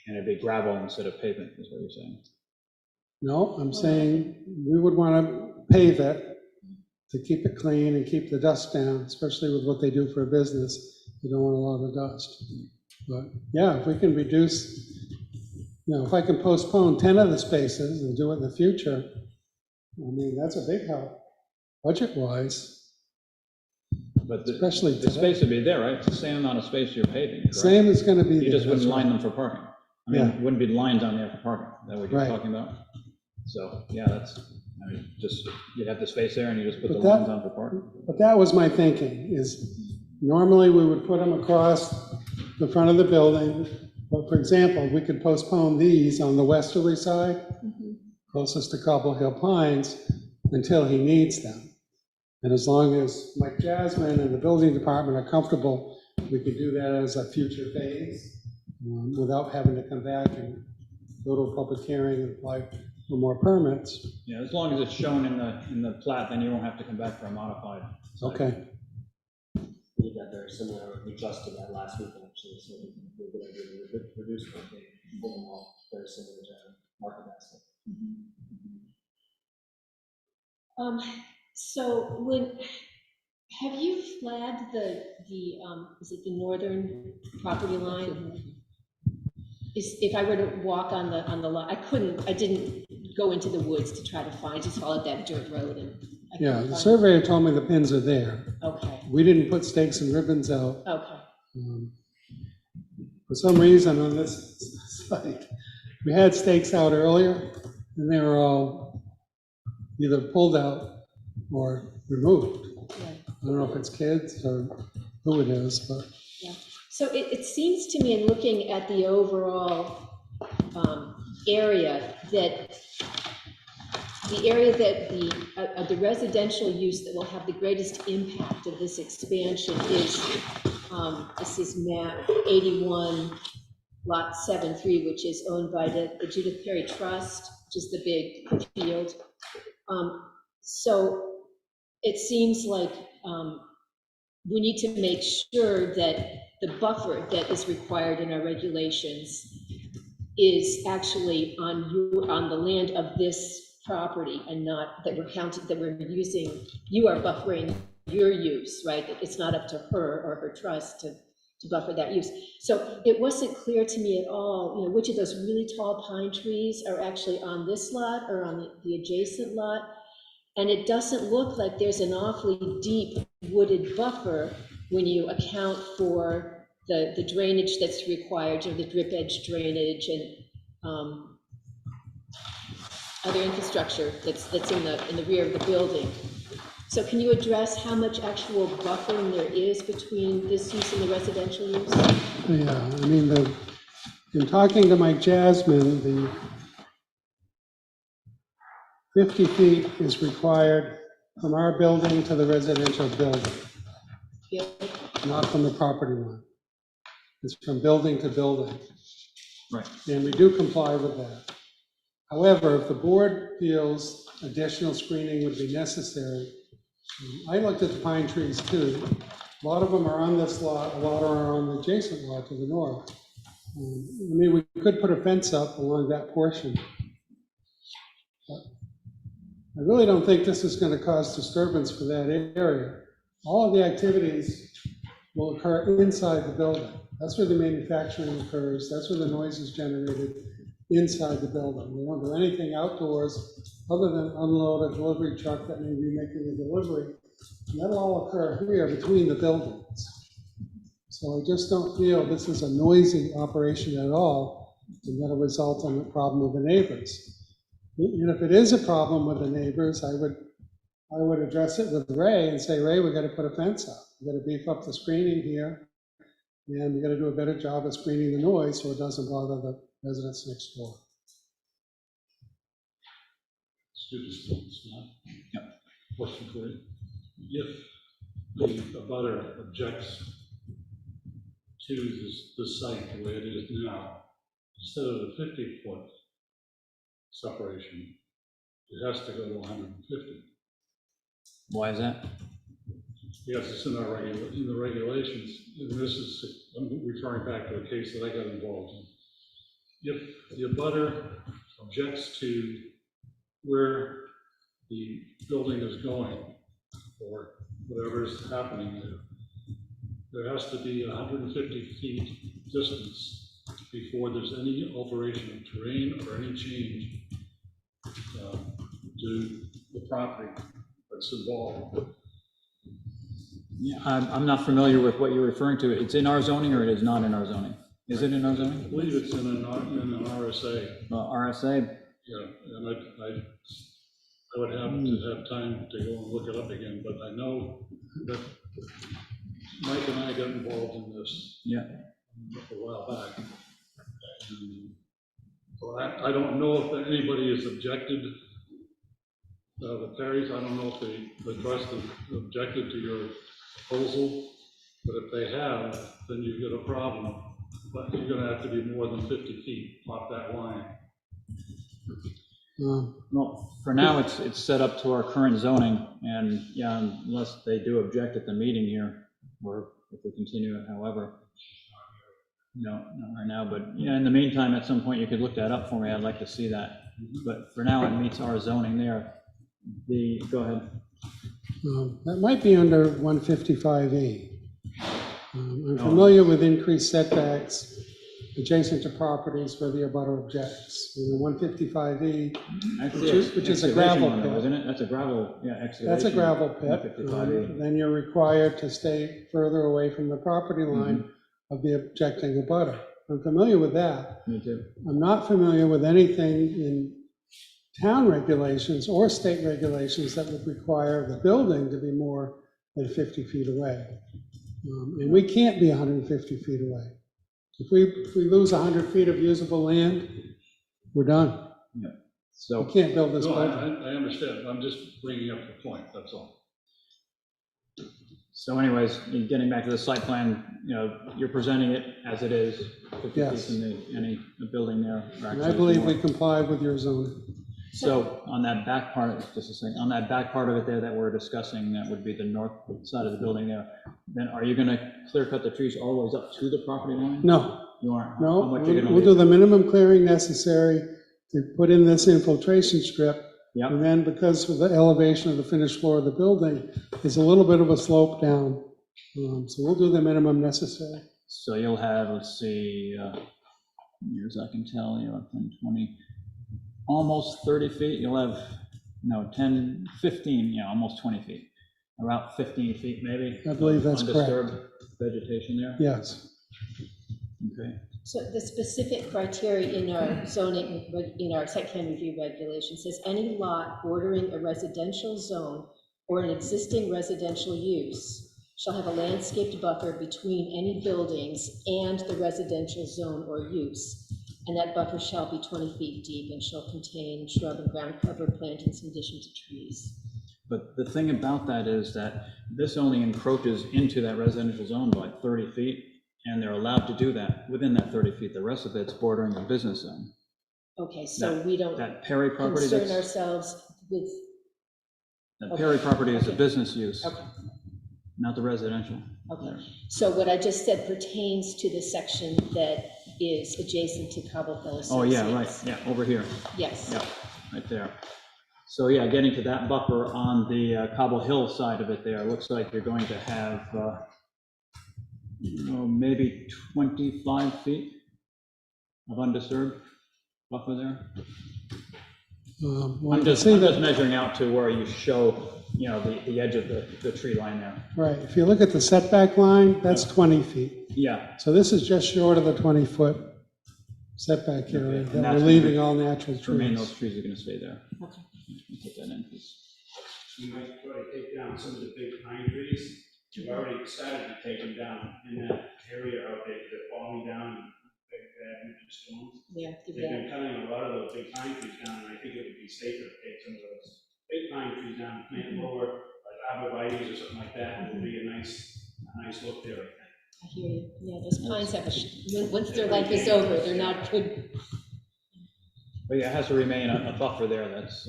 And it'd be gravel instead of pavement, is what you're saying. No, I'm saying we would want to pave it to keep it clean and keep the dust down, especially with what they do for a business. You don't want a lot of dust. But yeah, if we can reduce, if I can postpone 10 of the spaces and do it in the future, I mean, that's a big help, budget-wise. But Especially the space would be there, right? It's the same amount of space you're paving, correct? Same is going to be You there. just wouldn't that's line right. them for parking. I mean, Yeah. it wouldn't be lines on there for parking. Is that what you're Right. talking about? So, yeah, just, you'd have the space there and you just put the But that- lines on for parking. But that was my thinking, is normally we would put them across the front of the building. But for example, we could postpone these on the westerly side, closest to Cobble Hill Pines, until he needs them. And as long as Mike Jasmine and the building department are comfortable, we could do that as a future phase, without having to come back and go to a public hearing and apply for more permits. Yeah, as long as it's shown in the plat, then you won't have to come back for a modified. site. Okay, We got very similar, we just did that last week actually, so we're going to reduce parking, pull them all, very similar to market basket. So have you flagged is it the northern property line? If I were to walk on the lot, I didn't go into the woods to try to find, just followed that dirt road and. I couldn't yeah, the find- surveyor told me the pins are there. Okay, We didn't put stakes and ribbons out. okay, For some reason on this site, we had stakes out earlier, and they were all either pulled out or removed. right. I don't know if it's kids or who it is, but So it seems to me, in looking at the overall area, that the residential use that will have the greatest impact of this expansion is, this is map 81, lot 7-3, which is owned by the Judith Perry Trust, which is the big field. So it seems like we need to make sure that the buffer that is required in our regulations is actually on the land of this property, and not that we're using, you are buffering your use, right? It's not up to her or her trust to buffer that use. So it wasn't clear to me at all, which of those really tall pine trees are actually on this lot or on the adjacent lot. And it doesn't look like there's an awfully deep wooded buffer when you account for the drainage that's required, the drip edge drainage and other infrastructure that's in the rear of the building. So can you address how much actual buffering there is between this use and the residential use? Yeah, I mean, in talking to Mike Jasmine, the 50 feet is required from our building to the residential building, Yeah. not from the property line. It's from building to building. Right. And we do comply with that. However, if the board feels additional screening would be necessary, I looked at the pine trees too. A lot of them are on this lot, a lot are on the adjacent lot to the north. I mean, we could put a fence up along that portion. But I really don't think this is going to cause disturbance for that area. All of the activities will occur inside the building. That's where the manufacturing occurs. That's where the noise is generated, inside the building. We don't do anything outdoors other than unload a delivery truck that may be making a delivery. And that'll all occur here between the buildings. So I just don't feel this is a noisy operation at all, and that'll result in a problem with the neighbors. And if it is a problem with the neighbors, I would address it with Ray and say, Ray, we got to put a fence up. We got to beef up the screening here, and we got to do a better job of screening the noise so it doesn't bother the residents next door. Excuse me, it's not. Yep. Question for you. If the abutter objects to this site the way it is now, instead of the 50-foot separation, it has to go to 150. Why is that? Yes, it's in our in the regulations, and this is, I'm referring back to a case that I got involved in. If the abutter objects to where the building is going, or whatever is happening there has to be 150 feet distance before there's any alteration of terrain or any change to the property that's involved. Yeah, I'm not familiar with what you're referring to. It's in our zoning or it is not in our zoning? Is it in our I zoning? believe it's in an RSA. RSA, Yeah, and I would have to have time to go and look it up again, but I know that Mike and I got involved in this yeah. a while back. And so I don't know if anybody has objected, the Perrys, I don't know if the trust has objected to your proposal, but if they have, then you've got a problem. But you're gonna have to be more than 50 feet off that line. Well, for now, it's set up to our current zoning, and yeah, unless they do object at the meeting here, or if we continue it, however. No, not right now, but yeah, in the meantime, at some point, you could look that up for me. I'd like to see that. But for now, it meets our zoning there. Go ahead. That might be under 155E. I'm familiar with increased setbacks adjacent to properties where the abutter objects. In the 155E, which is a gravel one, though, pit. isn't it? That's a gravel, yeah, excavation. That's a gravel pit. 155E. Then you're required to stay further away from the property line of the objecting abutter. I'm familiar with that. Me too. I'm not familiar with anything in town regulations or state regulations that would require the building to be more than 50 feet away. And we can't be 150 feet away. If we lose 100 feet of usable land, we're done. Yeah. We So, can't build this No, building. I understand, I'm just bringing up the point, that's all. so anyways, getting back to the site plan, you're presenting it as it is, 50 feet Yes. from any building there. or And I actually believe more. we comply with your zoning. So on that back part, just a second, on that back part of it there that we're discussing, that would be the north side of the building there, then are you gonna clear cut the trees all the way up to the property line? No, You aren't? no, How much you gonna we'll do leave? the minimum clearing necessary to put in this infiltration strip. Yep, And then because of the elevation of the finished floor of the building, there's a little bit of a slope down. So we'll do the minimum necessary. so you'll have, let's see, years I can tell, 10, 20, almost 30 feet, you'll have no, 10, 15, yeah, almost 20 feet. About 15 feet maybe. I believe that's correct. Undisturbed vegetation there? Yes. Okay. So the specific criteria in our zoning, in our site plan review regulation says any lot bordering a residential zone or an existing residential use shall have a landscaped buffer between any buildings and the residential zone or use. And that buffer shall be 20 feet deep and shall contain shrub and ground cover plantings in addition to trees. But the thing about that is that this only encroaches into that residential zone by 30 feet, and they're allowed to do that within that 30 feet. The rest of it's bordering a business zone. Okay, so we don't That Perry property, concern that's, ourselves with, that Perry property is a Okay. business use, okay, not the residential. okay. So what I just said pertains to the section that is adjacent to Cobble Hill Associates. Oh, yeah, right, yeah, over here, Yes. yeah, right there. So, yeah, getting to that buffer on the Cobble Hill side of it there, looks like you're going to have, maybe 25 feet of undisturbed buffer there. Well, I'm you can just see that, measuring out to where you show, the edge of the tree line there. right, if you look at the setback line, that's 20 feet. Yeah, So this is just short of the 20-foot setback area and that that's we're gonna leaving be- all natural to remain, trees. those trees are gonna stay there. Okay. Put that in, please. You might try to take down some of the big pine trees. You've already started to take them down in that area out there, they're falling down and big bad winter storms. Yeah, give They've that. been cutting a lot of those big pine trees down, and I think it would be safer to take some of those big pine trees down, plant lower, like arborvitae's or something like that, it would be a nice look there, I think. I hear you. Yeah, those pines have once their life is over, they're not good. But yeah, it has to remain a buffer there that's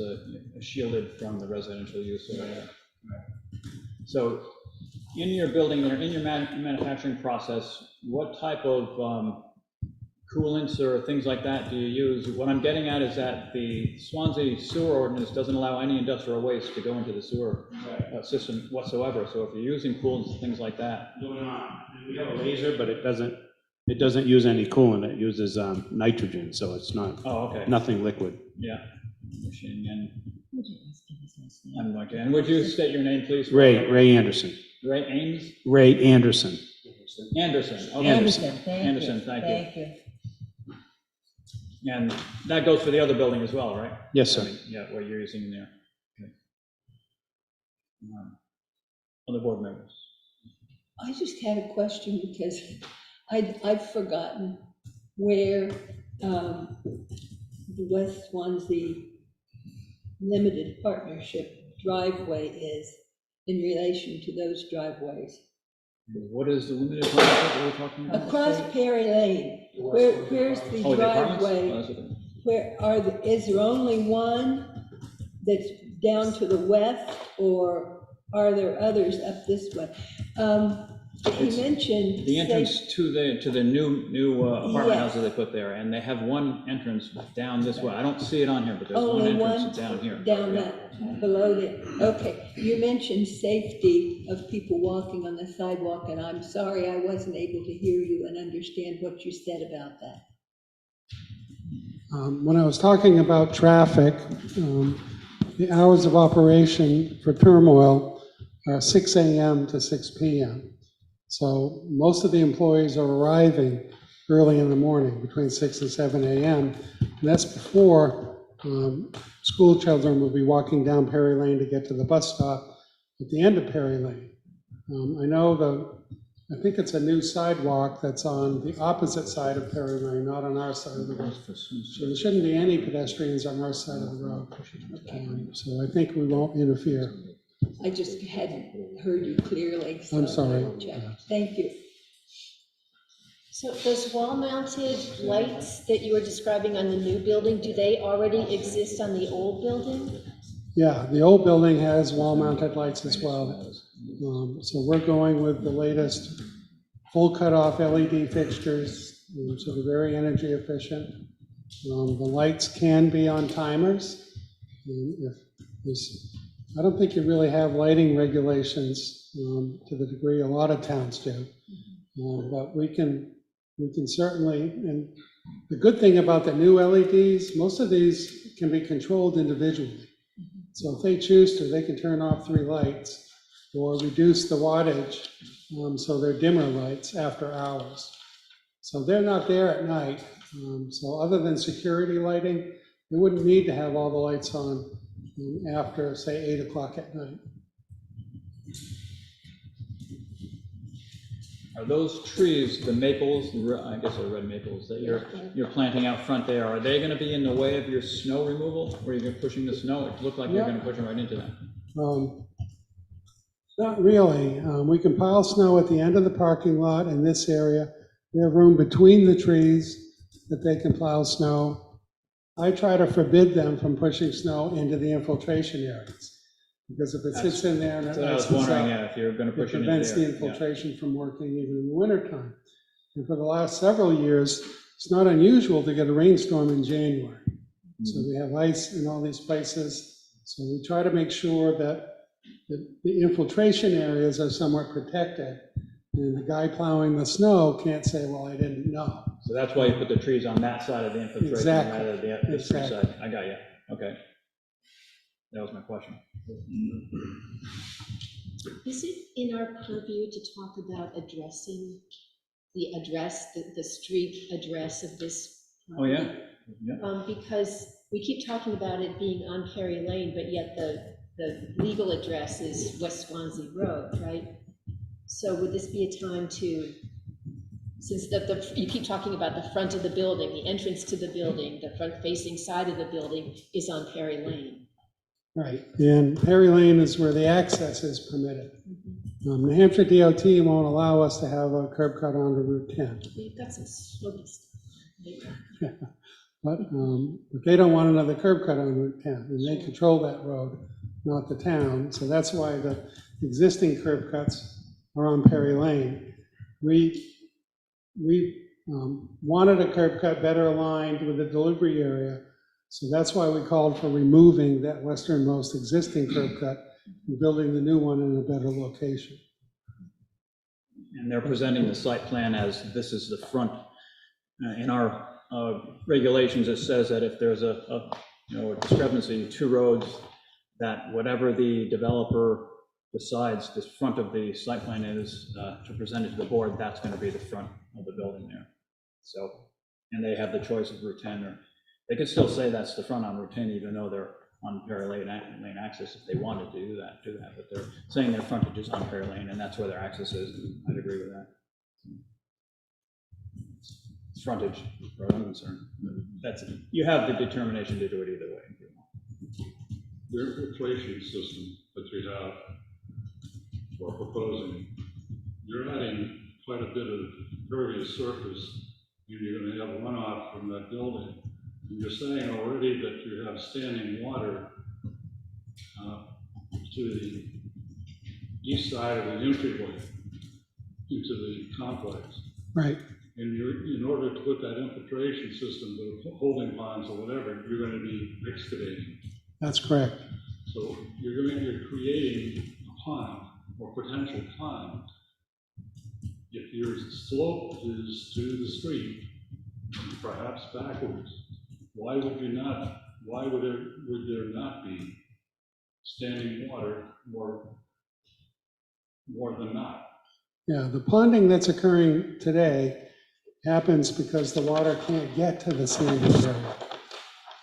shielded from the residential use area. So in your building there, in your manufacturing process, what type of coolants or things like that do you use? What I'm getting at is that the Swanzey sewer ordinance doesn't allow any industrial waste to go into the sewer system whatsoever. So if you're using coolants and things like that, No, we're not. And we have a laser, but it doesn't use any coolant, it uses nitrogen, so it's not, oh, okay, nothing liquid. yeah. Machine, and and would you state your name, please? Ray Anderson. Ray Ames? Ray Anderson. Anderson. Okay. Anderson. Anderson, thank you. And that goes for the other building as well, right? Yes, sir. Yeah, what you're using in there. Okay. Other board members? I just had a question because I've forgotten where the West Swansea Limited Partnership driveway is in relation to those driveways. What is the limited partnership we're talking about? Across Perry Lane, where's the Oh, the apartments? Oh, driveway? that's okay. Where is there only one that's down to the west, or are there others up this way? He It's mentioned. The entrance to the new apartment Yes. houses they put there, and they have one entrance down this way. I don't see it on here, but there's one Only entrance one down here. down Yeah. that, below there. Okay, you mentioned safety of people walking on the sidewalk, and I'm sorry I wasn't able to hear you and understand what you said about that. When I was talking about traffic, the hours of operation for turmoil are 6 a.m. to 6 p.m. So most of the employees are arriving early in the morning, between 6 and 7 a.m. And that's before school children will be walking down Perry Lane to get to the bus stop at the end of Perry Lane. I think it's a new sidewalk that's on the opposite side of Perry Lane, not on our side of the road. So there shouldn't be any pedestrians on our side of the road. So I think we won't interfere. I just hadn't heard you clearly. So I'm sorry. Thank you. So those wall-mounted lights that you were describing on the new building, do they already exist on the old building? Yeah, the old building has wall-mounted lights as well. So we're going with the latest full cutoff LED fixtures, so they're very energy efficient. The lights can be on timers. I don't think you really have lighting regulations to the degree a lot of towns do. But we can certainly, and the good thing about the new LEDs, most of these can be controlled individually. So if they choose to, they can turn off 3 lights or reduce the wattage, so they're dimmer lights after hours. So they're not there at night. So other than security lighting, they wouldn't need to have all the lights on after, say, 8 o'clock at night. Are those trees, the maples, I guess they're red maples, that you're planting out front there, are they gonna be in the way of your snow removal? Where you're pushing the snow? It looked like you're gonna push them right into that. Not really. We can pile snow at the end of the parking lot in this area. We have room between the trees that they can plow snow. I try to forbid them from pushing snow into the infiltration areas. Because if it sits in there and it So I was sits wondering, up, if you're gonna it push it into prevents the there. infiltration from working even in the wintertime. And for the last several years, it's not unusual to get a rainstorm in January. So we have ice in all these places. So we try to make sure that the infiltration areas are somewhat protected. And the guy plowing the snow can't say, well, I didn't know. So that's why you put the trees on that side of the infiltration Exactly. rather than the street Exactly. side. I got you, okay. That was my question. Is it in our purview to talk about addressing the address, the street address of this Oh, yeah? property? Yeah. Because we keep talking about it being on Perry Lane, but yet the legal address is West Swanzey Road, right? So would this be a time to, since you keep talking about the front of the building, the entrance to the building, the front facing side of the building is on Perry Lane. Right, and Perry Lane is where the access is permitted. New Hampshire DOT won't allow us to have a curb cut onto Route 10. We've got some slopey stuff. But they don't want another curb cut on Route 10, and they control that road, not the town. So that's why the existing curb cuts are on Perry Lane. We wanted a curb cut better aligned with the delivery area. So that's why we called for removing that westernmost existing curb cut and building the new one in a better location. And they're presenting the site plan as this is the front. In our regulations, it says that if there's a discrepancy, 2 roads, that whatever the developer decides the front of the site plan is to present it to the board, that's going to be the front of the building there. So, and they have the choice of Route 10, or they could still say that's the front on Route 10, even though they're on Perry Lane access if they wanted to do that. But they're saying their frontage is on Perry Lane, and that's where their access is. And I'd agree with that. It's frontage, as far as I'm concerned. You have the determination to do it either way. The infiltration system that you have, or proposing, you're adding quite a bit of pervious surface. You're going to have runoff from that building. And you're saying already that you have standing water to the east side of the entryway into the complex. Right. And in order to put that infiltration system, the holding ponds or whatever, you're going to be excavating. That's correct. So you're creating a pond or potential pond. If your slope is to the street, perhaps backwards, why would there not be standing water more than not? Yeah, the ponding that's occurring today happens because the water can't get to the sandy area.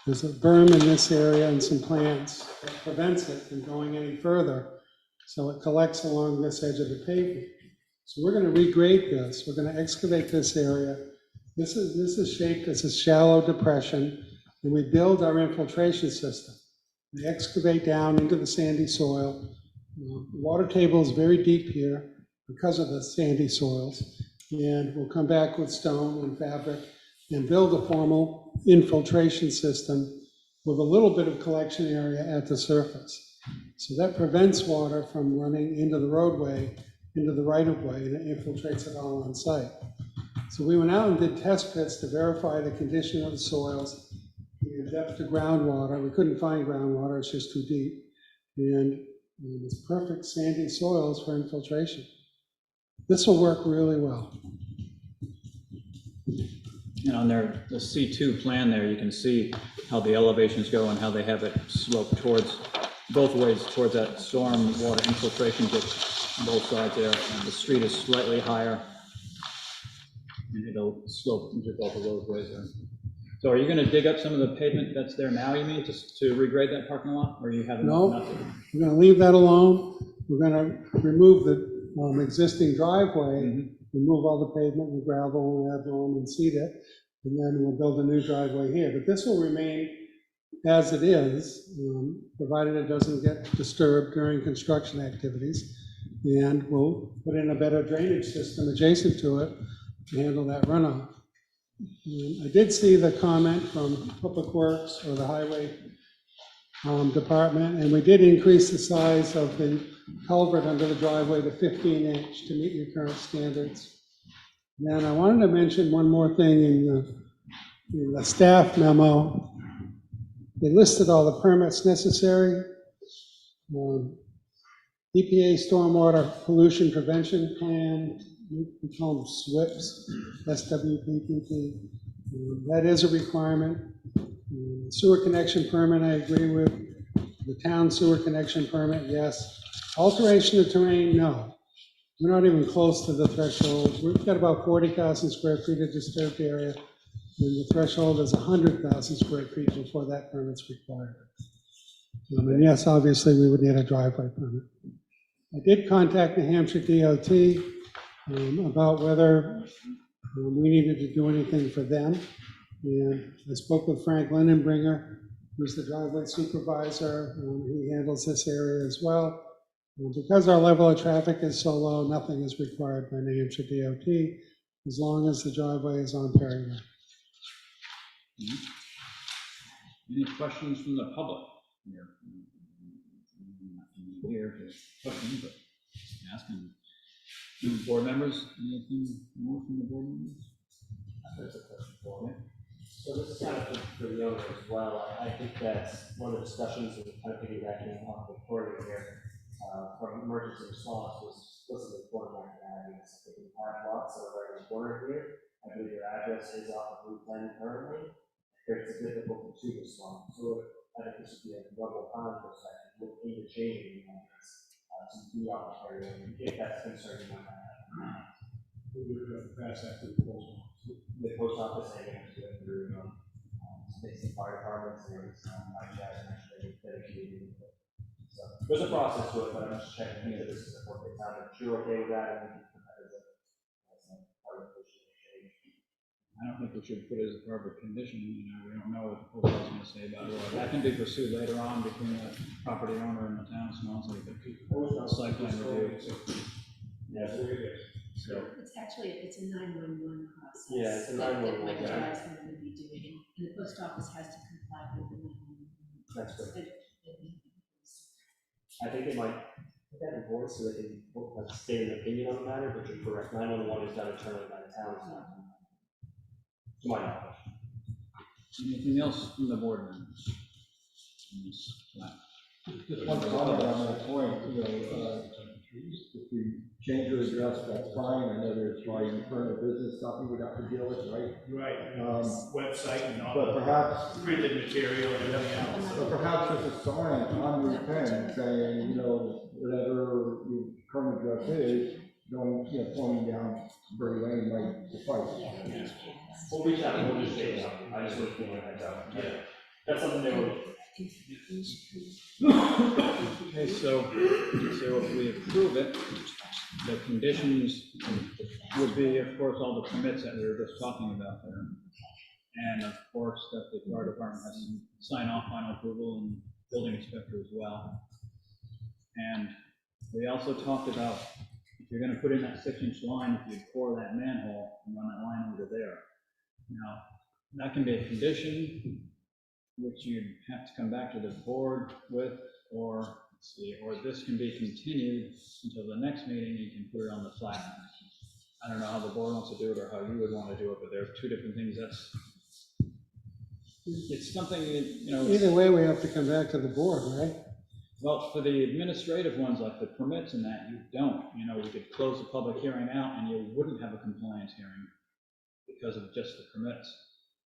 There's a berm in this area and some plants that prevents it from going any further. So it collects along this edge of the pavement. So we're going to regrade this. We're going to excavate this area. This is shaped as a shallow depression, and we build our infiltration system. We excavate down into the sandy soil. The water table is very deep here because of the sandy soils, and we'll come back with stone and fabric and build a formal infiltration system with a little bit of collection area at the surface. So that prevents water from running into the roadway, into the right-of-way, and it infiltrates it all on site. So we went out and did test pits to verify the condition of the soils, the depth of groundwater. We couldn't find groundwater, it's just too deep. And it's perfect sandy soils for infiltration. This will work really well. And on the C2 plan there, you can see how the elevations go and how they have it sloped towards both ways towards that storm water infiltration ditch, both sides there, and the street is slightly higher. And it'll slope into both of those ways there. So are you gonna dig up some of the pavement that's there now, you mean, to regrade that parking lot, or you have No. nothing? We're gonna leave that alone. We're gonna remove the existing driveway, remove all the pavement and the gravel and add loam and seed it, and then we'll build a new driveway here. But this will remain as it is, provided it doesn't get disturbed during construction activities. And we'll put in a better drainage system adjacent to it to handle that runoff. I did see the comment from Public Works or the Highway Department, and we did increase the size of the culvert under the driveway to 15-inch to meet your current standards. And I wanted to mention one more thing in the staff memo. They listed all the permits necessary. EPA Stormwater Pollution Prevention Plan, we call them SWPPs, SWPPP. That is a requirement. Sewer connection permit, I agree with. The town sewer connection permit, yes. Alteration of terrain, no. We're not even close to the threshold. We've got about 40,000 square feet of disturbed area, and the threshold is 100,000 square feet before that permit's required. And yes, obviously, we would need a driveway permit. I did contact New Hampshire DOT about whether we needed to do anything for them. And I spoke with Frank Lindenbringer, who's the driveway supervisor. He handles this area as well. Because our level of traffic is so low, nothing is required by New Hampshire DOT as long as the driveway is on Perry Road. Any questions from the public? Here to question, but asking. Board members, anything more from the board members? There's a question for me. So this is kind of for the owner as well. I think that's one of the discussions that kind of piggybacking off Victoria here from emergency response was explicitly pointing out that I think we have lots of right in the corner here. I believe your address is off of Route 10 currently. It's difficult to respond. So I think this would be a level time perspective, look into changing the address to be off of Perry Road. If that's concerning about that. We would pass that to the post office. The post office, I guess, to go through, basic fire departments, and actually dedicated. So there's a process to it, but I'm just checking into this is a appropriate time. If you're okay with that, and we can put that as a part of the change. I don't think we should put it as a part of a condition, we don't know what the going to say about it. That can be pursued later on between the property owner and the town of Swanzey, but site plan review. Yes, So, It's actually, it's a 911 process. Yeah, it's a that 911, Mike yeah. Drive's going to be doing, and the post office has to comply with the 911. That's good. It- I think they might put that in voice so they can like, state an opinion on the matter, but you're correct. 911 is done internally by the town. It's not done to my knowledge. anything else from the board members? On this plan? Just one comment on that point, if we change your address, that's fine, I know there's probably internal business stuff you would have to deal with, right? Right, website and all But the perhaps, printed material and everything else. but perhaps there's a sign on Route 10 saying, whatever your current address is, don't, pointing down Berry Lane might suffice. We'll reach out and we'll just say, I just want to point that out. Yeah. That's something they would. Okay, so if we approve it, the conditions would be, of course, all the permits that we were just talking about there. And of course, that the fire department has to sign off final approval and building inspector as well. And we also talked about, if you're gonna put in that 6-inch line, if you core that manhole and run that line over there. Now, that can be a condition which you'd have to come back to the board with, or, let's see, or this can be continued until the next meeting, you can put it on the flat. I don't know how the board wants to do it or how you would want to do it, but there are two different things. It's something that, Either way, we have to come back to the board, right? well, for the administrative ones, like the permits and that, you don't. We could close the public hearing out and you wouldn't have a compliance hearing because of just the permits.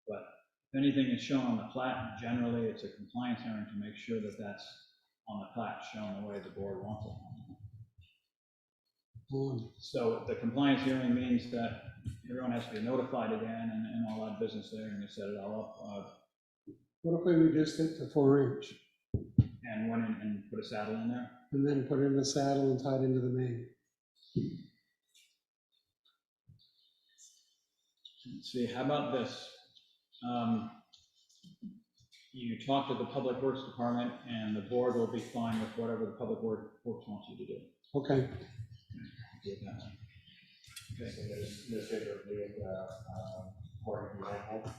But if anything is shown on the plat, generally it's a compliance hearing to make sure that that's on the plat shown the way the board wants it. Um, So the compliance hearing means that everyone has to be notified again and all that business there, and you set it all up, What if we reduced it to 4-inch and went in and put a saddle in there? and then put in the saddle and tied into the main? Let's see, how about this? You talk to the Public Works Department, and the board will be fine with whatever the Public Works wants you to do. Okay, Do it that way. Okay. So there's paper with, for example.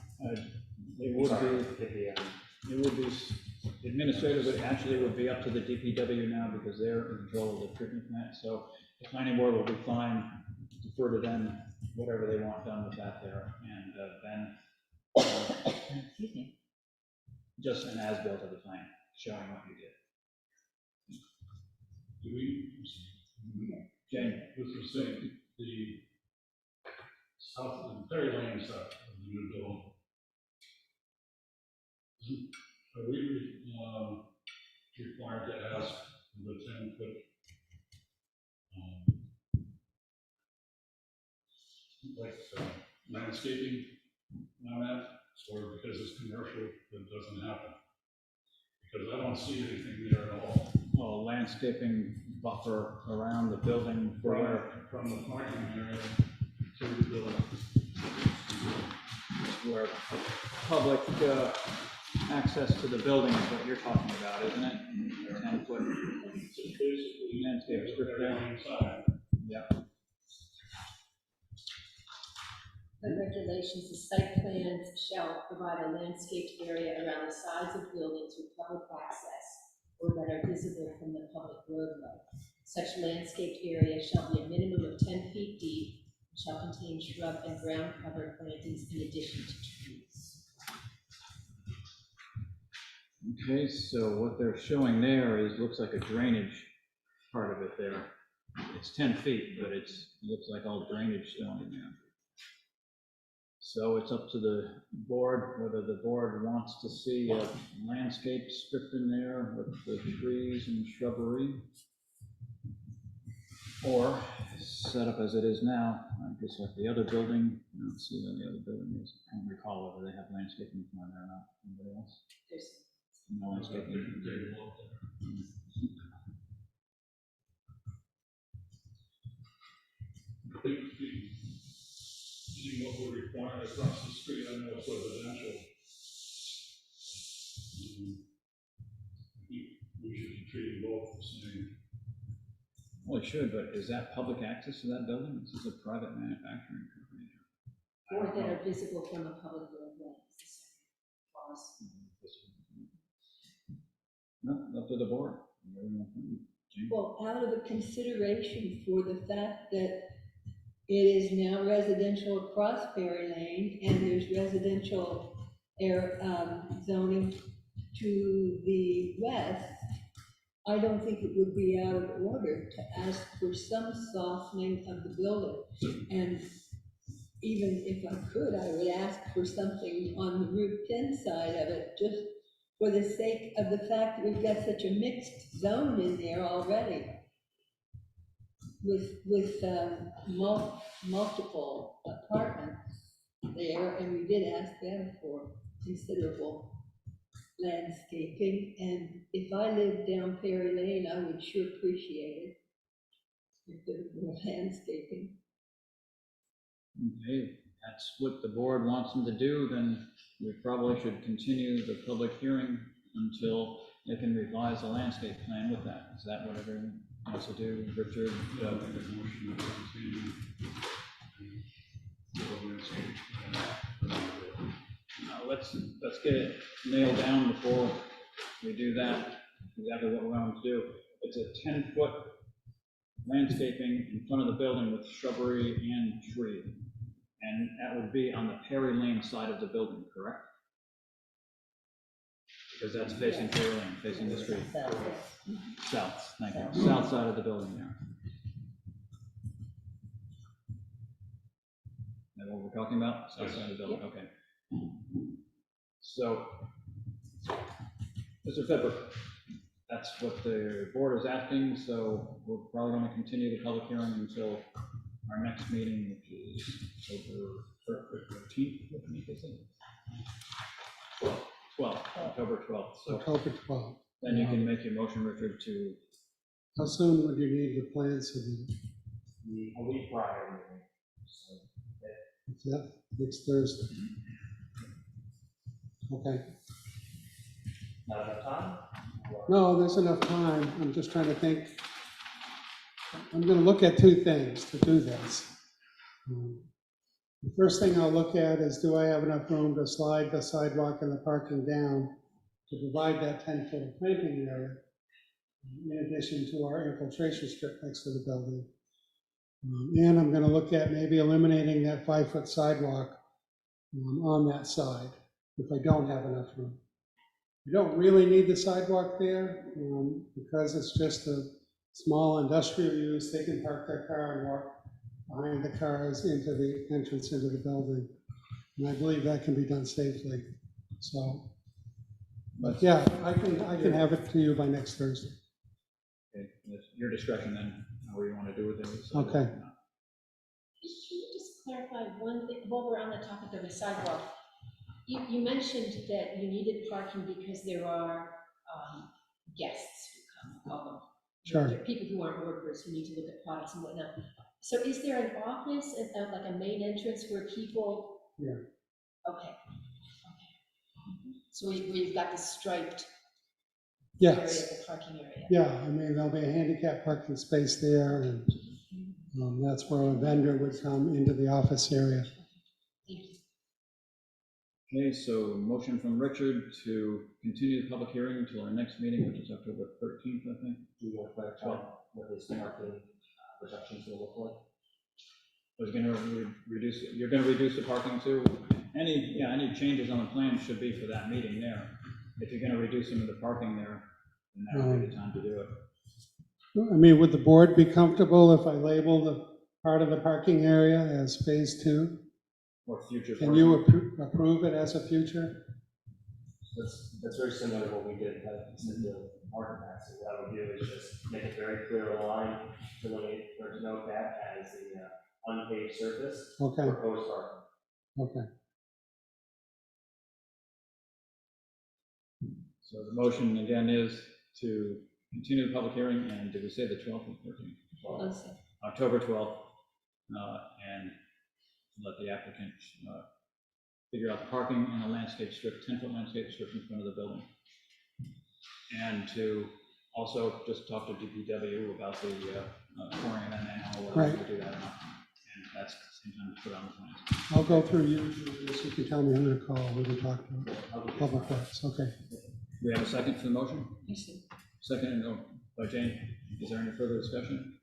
It would be, administrative, it actually would be up to the DPW now, because they're in control of the treatment plant, so the planning board will be fine, defer to them, whatever they want done with that there, and then just an as-built of the plan, showing what you did. Do we, Jane? this was saying, the south, the Perry Lane side of the new building. Are we, required to ask the 10-foot, landscaping on that, or because it's commercial, that doesn't happen? Because I don't see anything there at all. Oh, landscaping buffer around the building for where, From the parking area to the building. where public, access to the building is what you're talking about, isn't it? 10-foot Basically, landscape strip Perry there. Lane side. Yeah. The regulations, the site plans shall provide a landscaped area around the sides of buildings with public access or that are visible from the public roadway. Such landscaped area shall be a minimum of 10 feet deep, and shall contain shrub and ground cover plantings in addition to trees. Okay, so what they're showing there is, looks like a drainage part of it there. It's 10 feet, but it looks like all drainage stone in there. So it's up to the board, whether the board wants to see a landscape strip in there with the trees and shrubbery, or set up as it is now, just like the other building. Let's see how the other building is. I don't recall whether they have landscaping on there or not. Anybody else? There's No landscaping. See what we're required across the street, I know it's residential. We should be treating both the same. Well, it should, but is that public access to that building? This is a private manufacturing company. or that are visible from a public roadway. Is the second clause. No, up to the board. Well, out of a consideration for the fact that it is now residential across Berry Lane, and there's residential zoning to the west, I don't think it would be out of order to ask for some softening of the building. And even if I could, I would ask for something on the Route 10 side of it, just for the sake of the fact that we've got such a mixed zone in there already with multiple apartments there, and we did ask them for considerable landscaping, and if I lived down Perry Lane, I would sure appreciate it if there was more landscaping. Okay, that's what the board wants them to do, then we probably should continue the public hearing until they can revise the landscape plan with that. Is that what everyone wants to do, Richard? Yeah, I think a motion to continue. Let's get it nailed down before we do that, exactly what we're going to do. It's a 10-foot landscaping in front of the building with shrubbery and tree. And that would be on the Perry Lane side of the building, correct? Because that's facing Perry Lane, facing the street. South, thank you. South side of the building there. Is that what we're talking about? South side of the building, okay. So, Mr. Fipper, that's what the board is asking, so we're probably going to continue the public hearing until our next meeting, which is October 13th, what week is it? 12th, October 12th, so October 12th. then you can make your motion, Richard, to, How soon would you need the plans submitted? A week prior. So, Yeah, next Thursday. Okay. not enough time? Or- No, there's enough time. I'm just trying to think. I'm gonna look at two things to do this. The first thing I'll look at is, do I have enough room to slide the sidewalk and the parking down to provide that 10-foot planting area, in addition to our infiltration strip next to the building. And I'm gonna look at maybe eliminating that 5-foot sidewalk on that side, if I don't have enough room. You don't really need the sidewalk there, because it's just a small industrial use. They can park their car and walk behind the cars into the entrance into the building. And I believe that can be done safely, so. But yeah, I can have it to you by next Thursday. okay, it's your discretion then, how you want to do with it. so- Okay. Can you just clarify one thing, while we're on the topic of the sidewalk? You mentioned that you needed parking because there are guests who come, call them. Sure. There are people who aren't workers who need to look at products and whatnot. So is there an office, like a main entrance where people? Yeah. Okay. So where you've got the striped Yes, area, the parking area? yeah, I mean, there'll be a handicap parking space there, and that's where a vendor would come into the office area. Thank you. Okay, so motion from Richard to continue the public hearing until our next meeting, which is October 13th, I think. Do you want to clarify what this parking reductions will look like? I was gonna reduce, you're gonna reduce the parking too? Any changes on the plan should be for that meeting there. If you're gonna reduce some of the parking there, then that would be the time to do it. I mean, would the board be comfortable if I label the part of the parking area as phase 2? Or future. Can you approve it as a future? That's very similar to what we did at the market max. So what I would do is just make it very clear line, to note that as the unpaved surface. Okay, Proposed parking. okay. So the motion again is to continue the public hearing, and did we say the 12th or 13th? Close it. October 12th, and let the applicant figure out the parking and a landscape strip, 10-foot landscape strip in front of the building. And to also just talk to DPW about the pouring of that manhole, whether Right. we do that or not. And that's the same time to put on the plans. I'll go through you, so you can tell me who to call, who to talk to. Public Works, okay. We have a second for the motion? Yes, sir. Second, by Jane. Is there any further discussion?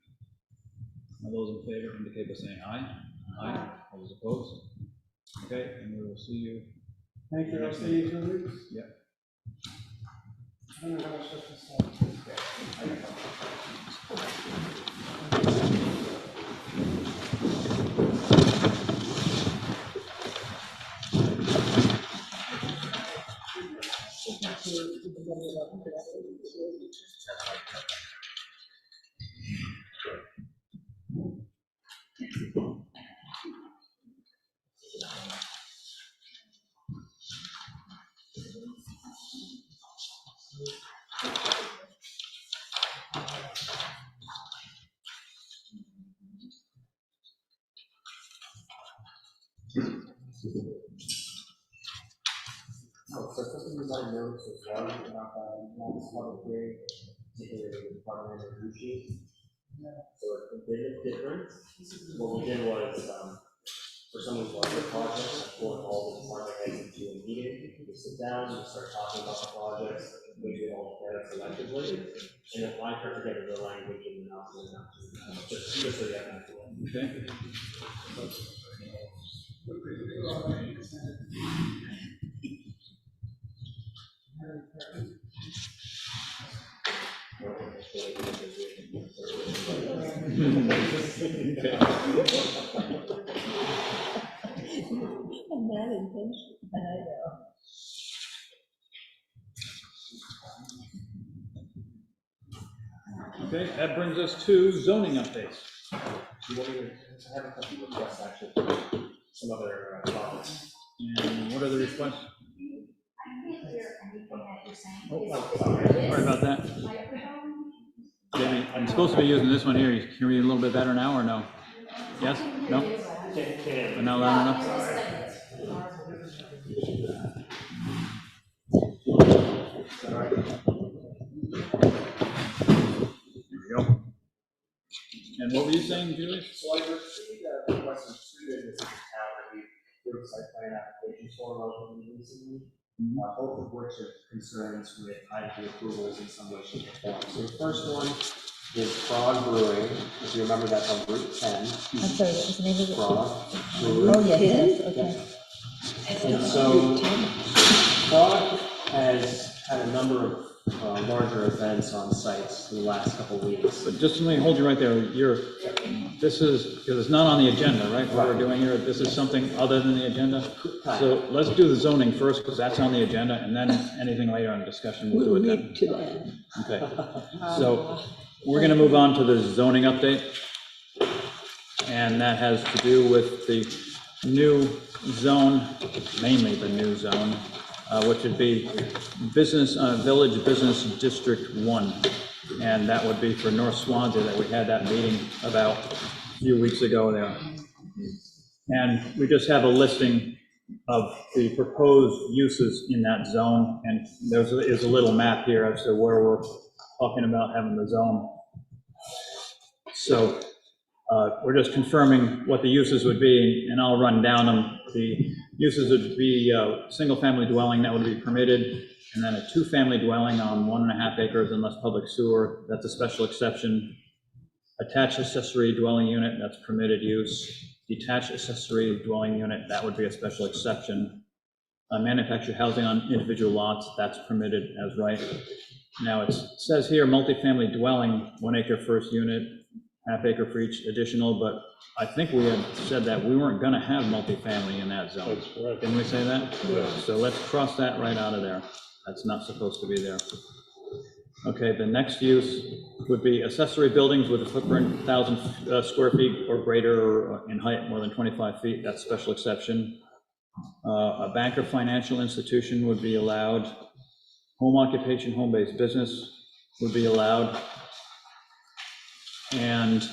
All those in favor indicate by saying aye. Aye. All those opposed? Okay, and we will see you. Thank you, I'll see you in 2 weeks. Yep. I don't know how much this is. Oh, so something you might notice as well about this public hearing, particularly the Department of Energy. So it did look different. What we did was, for some of these larger projects, I pulled all the department heads into a meeting. We sit down, we start talking about the projects, we do it all together collectively. And then I put together the language and then I'll put it out to you, just so you have an idea. Okay. I'm not intentional, I know. Okay, that brings us to zoning updates. Do you want me to, I have a couple of requests, actually, some other comments. And what are the requests? Oh, sorry. Sorry about that. Jamie, I'm supposed to be using this one here. You hear me a little bit better now or no? Yes? No? Am I loud enough? Here we go. And what were you saying, Julie? So I received a request from two businesses in town that we approved site plan applications for relatively recently, both of which have concerns with IP approvals in some way, shape, or form. So the first one is Frog Brewing, if you remember that's on Route 10. I'm sorry, what was the name of it? Frog Brewing. Oh, yes, okay. And so Frog has had a number of larger events on sites in the last couple of weeks. But just let me hold you right there. This is, because it's not on the agenda, right? What we're doing here, this is something other than the agenda. So let's do the zoning first, because that's on the agenda, and then anything later on discussion, we'll do it then. to that. Okay. So we're going to move on to the zoning update. And that has to do with the new zone, mainly the new zone, which would be business, Village Business District 1. And that would be for North Swanzey that we had that meeting about a few weeks ago there. And we just have a listing of the proposed uses in that zone. And there is a little map here as to where we're talking about having the zone. So we're just confirming what the uses would be, and I'll run down them. The uses would be single-family dwelling that would be permitted, and then a two-family dwelling on 1.5 acres unless public sewer, that's a special exception. Attached accessory dwelling unit, that's permitted use. Detached accessory dwelling unit, that would be a special exception. Manufactured housing on individual lots, that's permitted as right. Now it says here multifamily dwelling, 1 acre first unit, 1/2 acre for each additional, but I think we had said that we weren't gonna have multifamily in that zone. That's correct. Didn't we say that? So let's cross that right out of there. That's not supposed to be there. Okay, the next use would be accessory buildings with a footprint 1,000 square feet or greater, or in height more than 25 feet, that's special exception. A bank or financial institution would be allowed. Home occupation, home-based business would be allowed. And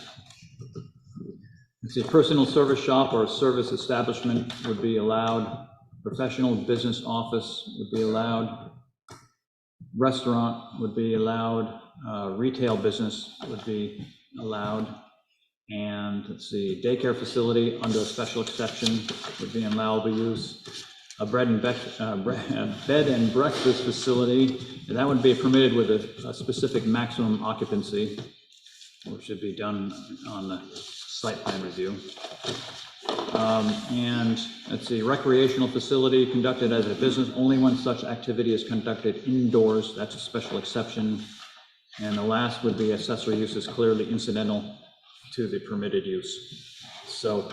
let's see, personal service shop or service establishment would be allowed. Professional business office would be allowed. Restaurant would be allowed. Retail business would be allowed. And let's see, daycare facility under a special exception would be allowable use. A bed and breakfast facility, and that would be permitted with a specific maximum occupancy, which should be done on the site plan review. And let's see, recreational facility conducted as a business only when such activity is conducted indoors, that's a special exception. And the last would be accessory uses clearly incidental to the permitted use. So,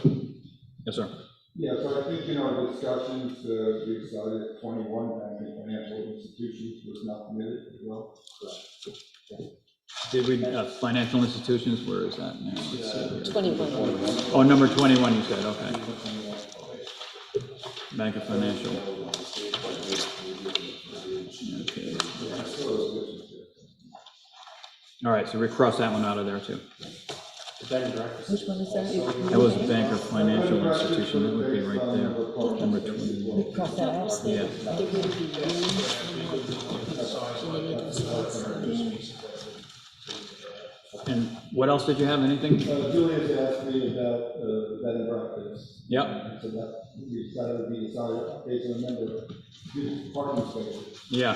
yes, sir. Yeah, so I think in our discussions, we decided that 21 banking financial institutions was not permitted as well. Did we, financial institutions, where is that now? Let's see. 21. Oh, number 21, you said, okay. Bank of financial. Okay. All right, so we crossed that one out of there too. Which one is that? That was bank or financial institution, that would be right there, number 21. Cross that out. Yeah. There would be one. And what else did you have, anything? Julia's asked me about bed and breakfast. Yep. So that we decided to be decided based on the number of parking spaces. Yeah.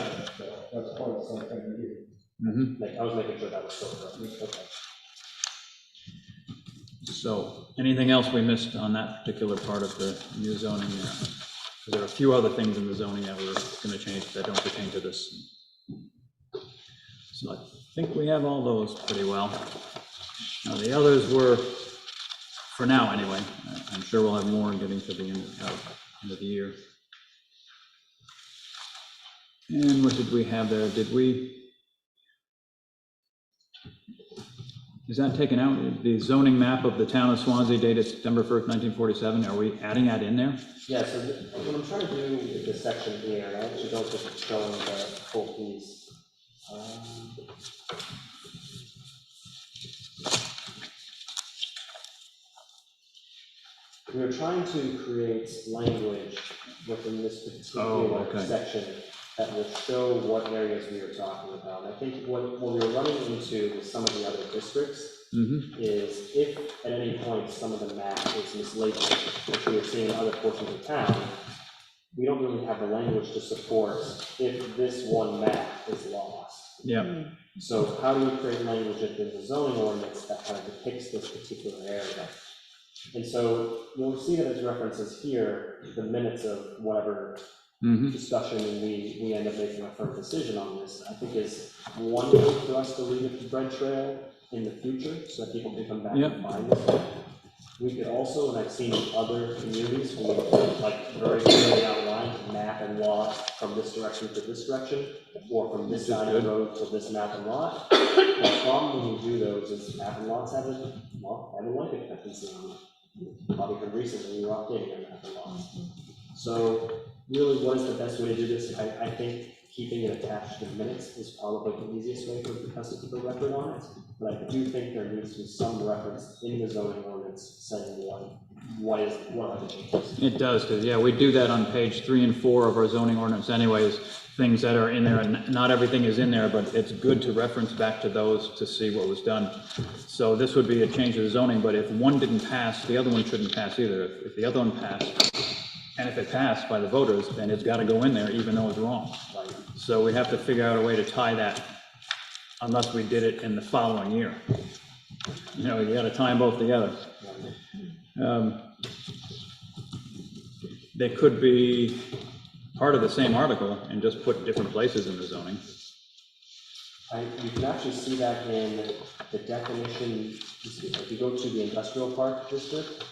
That's part of the site plan review. Mm-hmm. I was making sure that was still correct. Okay. So, anything else we missed on that particular part of the new zoning there? There are a few other things in the zoning that we're going to change that don't pertain to this. So I think we have all those pretty well. Now, the others were, for now anyway, I'm sure we'll have more getting to the end of the year. And what did we have there? Did we? Is that taken out? The zoning map of the town of Swanzey dated September 1st, 1947, are we adding that in there? Yeah, so what I'm trying to do with this section here, and I actually don't think it's showing the full piece. We are trying to create language within this particular okay. section that will show what areas we are talking about. And I think what we are running into with some of the other districts is if at any point some of the map is mislabeled, which we are seeing in other portions of town, we don't really have the language to support if this one map is lost. Yeah. So how do we create language within the zoning ordinance that kind of depicts this particular area? And so you'll see that as references here, the minutes of whatever discussion and we end up making a firm decision on this, I think is one way for us to leave it to bread trail in the future so that people can come back and find this. We could also, and I've seen in other communities, we like very clearly outlined map and lot from this direction to this direction, or from this side of the road to this map and lot. The problem when you do those is map and lots have a life expectancy on them. Probably from recently, we were updating our map and lots. So really, what is the best way to do this? I think keeping it attached to the minutes is probably the easiest way for us to keep a record on it. But I do think there needs to be some reference in the zoning ordinance saying what are the changes. It does, because, yeah, we do that on page 3 and 4 of our zoning ordinance anyways, things that are in there, and not everything is in there, but it's good to reference back to those to see what was done. So this would be a change of the zoning, but if one didn't pass, the other one shouldn't pass either. If the other one passed, and if it passed by the voters, then it's got to go in there even though it's wrong. So we have to figure out a way to tie that, unless we did it in the following year. You know, you got to tie them both together. They could be part of the same article and just put different places in the zoning. You can actually see that in the definition, if you go to the industrial park district.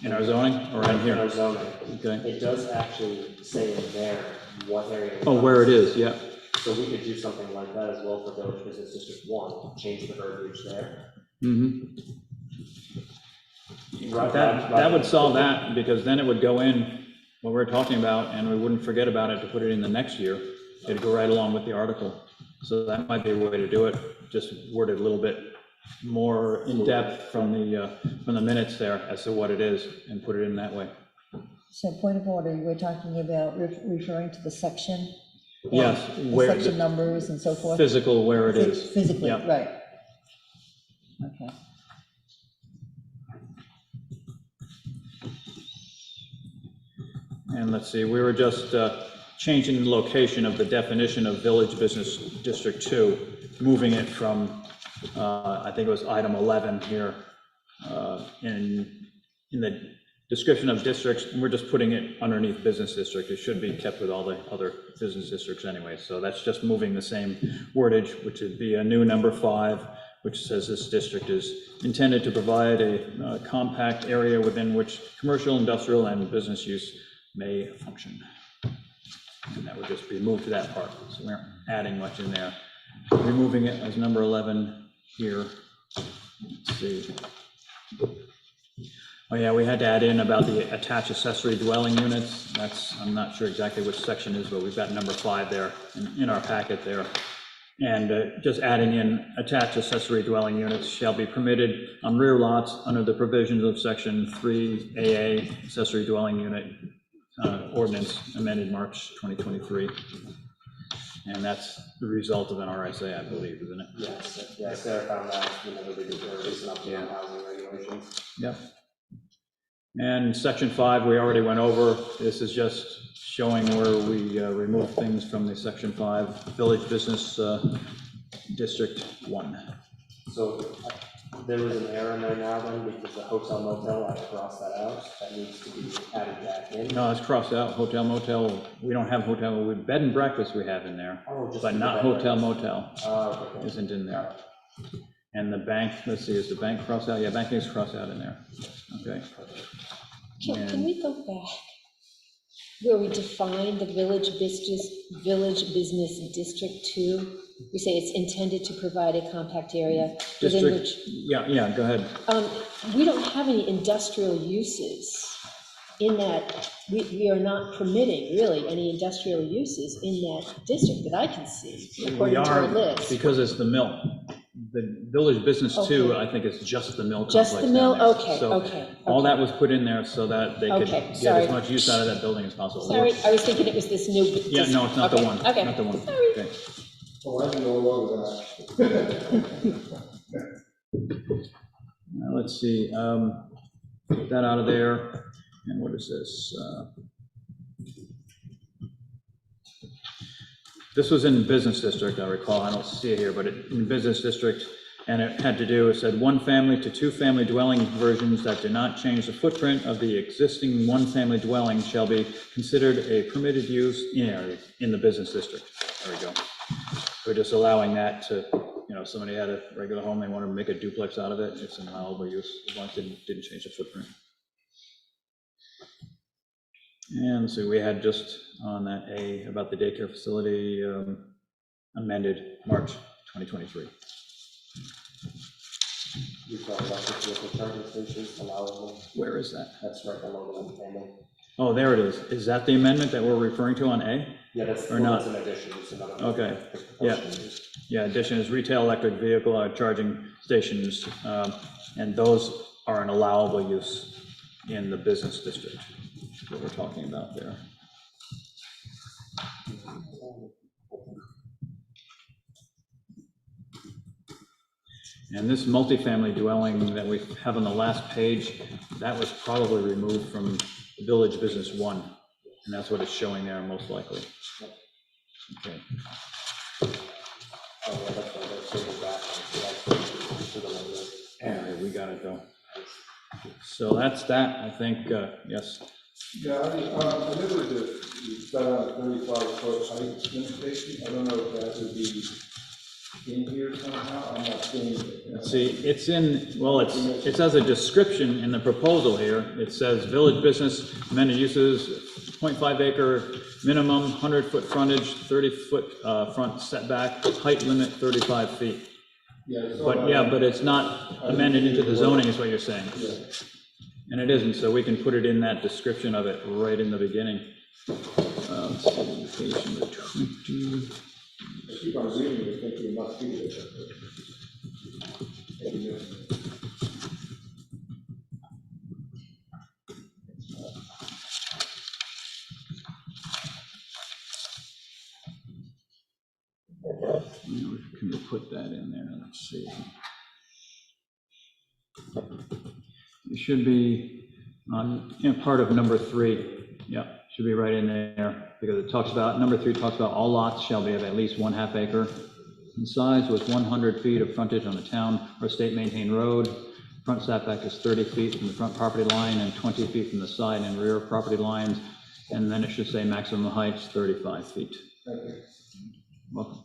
In our zoning or in here? In our zoning. Okay. It does actually say in there what area. Oh, where it is, yeah. So we could do something like that as well for Village Business District 1, change the verbiage there. That would solve that, because then it would go in what we're talking about, and we wouldn't forget about it to put it in the next year. It'd go right along with the article. So that might be a way to do it, just word it a little bit more in depth from the minutes there as to what it is, and put it in that way. So point of order, we're talking about referring to the section? Yes, The where section numbers and so forth? physical, where it is. Physically, Yeah. right. Okay. And let's see, we were just changing the location of the definition of Village Business District 2, moving it from, I think it was item 11 here, in the description of districts, and we're just putting it underneath business district. It should be kept with all the other business districts anyway. So that's just moving the same wordage, which would be a new number 5, which says this district is intended to provide a compact area within which commercial, industrial, and business use may function. And that would just be moved to that part. So we aren't adding much in there. Removing it as number 11 here. Let's see. Oh yeah, we had to add in about the attached accessory dwelling units. That's, I'm not sure exactly which section it is, but we've got number 5 there in our packet there. And just adding in attached accessory dwelling units shall be permitted on rear lots under the provisions of section 3AA accessory dwelling unit ordinance amended March 2023. And that's the result of an RSA, I believe, isn't it? Yes, yeah, Sarah found that, they did a recent update on housing regulations. Yep. And section 5, we already went over. This is just showing where we remove things from the section 5 Village Business District 1. So there was an error in there now then, because the hotel motel, I crossed that out, that needs to be added back in. No, it's crossed out. Hotel motel, we don't have hotel, bed and breakfast we have in there, Oh, just but the not bed hotel breakfast. motel Okay. isn't in there. And the bank, let's see, is the bank crossed out? Yeah, banking is crossed out in there. Okay. Can we go back where we define the Village Business District 2? you say it's intended to provide a compact area within District, which, yeah, go ahead. we don't have any industrial uses in that, we are not permitting really any industrial uses in that district that I can see, We according to our are, list. because it's the mill. The village business too, Okay. I think it's just the mill complex Just the down mill, there. okay, So okay. all okay. that was put in there so that they could Okay, get sorry. as much use out of that building as possible. Sorry, I was thinking it was this new. Yeah, no, it's not the Okay, one, Okay. not the one. Sorry. Okay. Oh, I can all over that. Now, let's see, get that out of there, and what is this? This was in business district, I recall, I don't see it here, but in business district, and it had to do, it said 1-family to 2-family dwelling versions that do not change the footprint of the existing 1-family dwelling shall be considered a permitted use in the business district. There we go. We're just allowing that to, somebody had a regular home, they wanted to make a duplex out of it, it's an allowable use, as long as it didn't change the footprint. And so we had just on that A about the daycare facility amended March 2023. We talked about the vehicle charging stations allowable, Where is that? that's right below the multi-family. Oh, there it is. Is that the amendment that we're referring to on A? Yeah, that's, Or not? that's an addition, it's another. Okay, yeah. Yeah, addition is retail electric vehicle charging stations, and those are an allowable use in the business district, what we're talking about there. And this multifamily dwelling that we have on the last page, that was probably removed from Village Business 1, and that's what it's showing there most likely. Okay. Oh, yeah, that's right, that's taken back, that's to the logo. All right, we got it though. So that's that, I think, yes. Yeah, I know that you got on a 35-foot height limitation. I don't know if that would be in here somehow. I'm not seeing it. Let's see, it's in, well, it says a description in the proposal here. It says village business, amended uses, 0.5 acre minimum, 100-foot frontage, 30-foot front setback, height limit 35 feet. Yeah, so But yeah, but it's not amended into the zoning is what you're saying. Yeah. And it isn't, so we can put it in that description of it right in the beginning. Let's see, page number 20. I keep on reading it, thinking it must be there. Can we put that in there? Let's see. It should be on, part of number 3. Yeah, should be right in there, because it talks about, number 3 talks about all lots shall be of at least 1/2 acre in size with 100 feet of frontage on a town or state maintained road. Front setback is 30 feet from the front property line and 20 feet from the side and rear property lines. And then it should say maximum height's 35 feet. Okay. Welcome.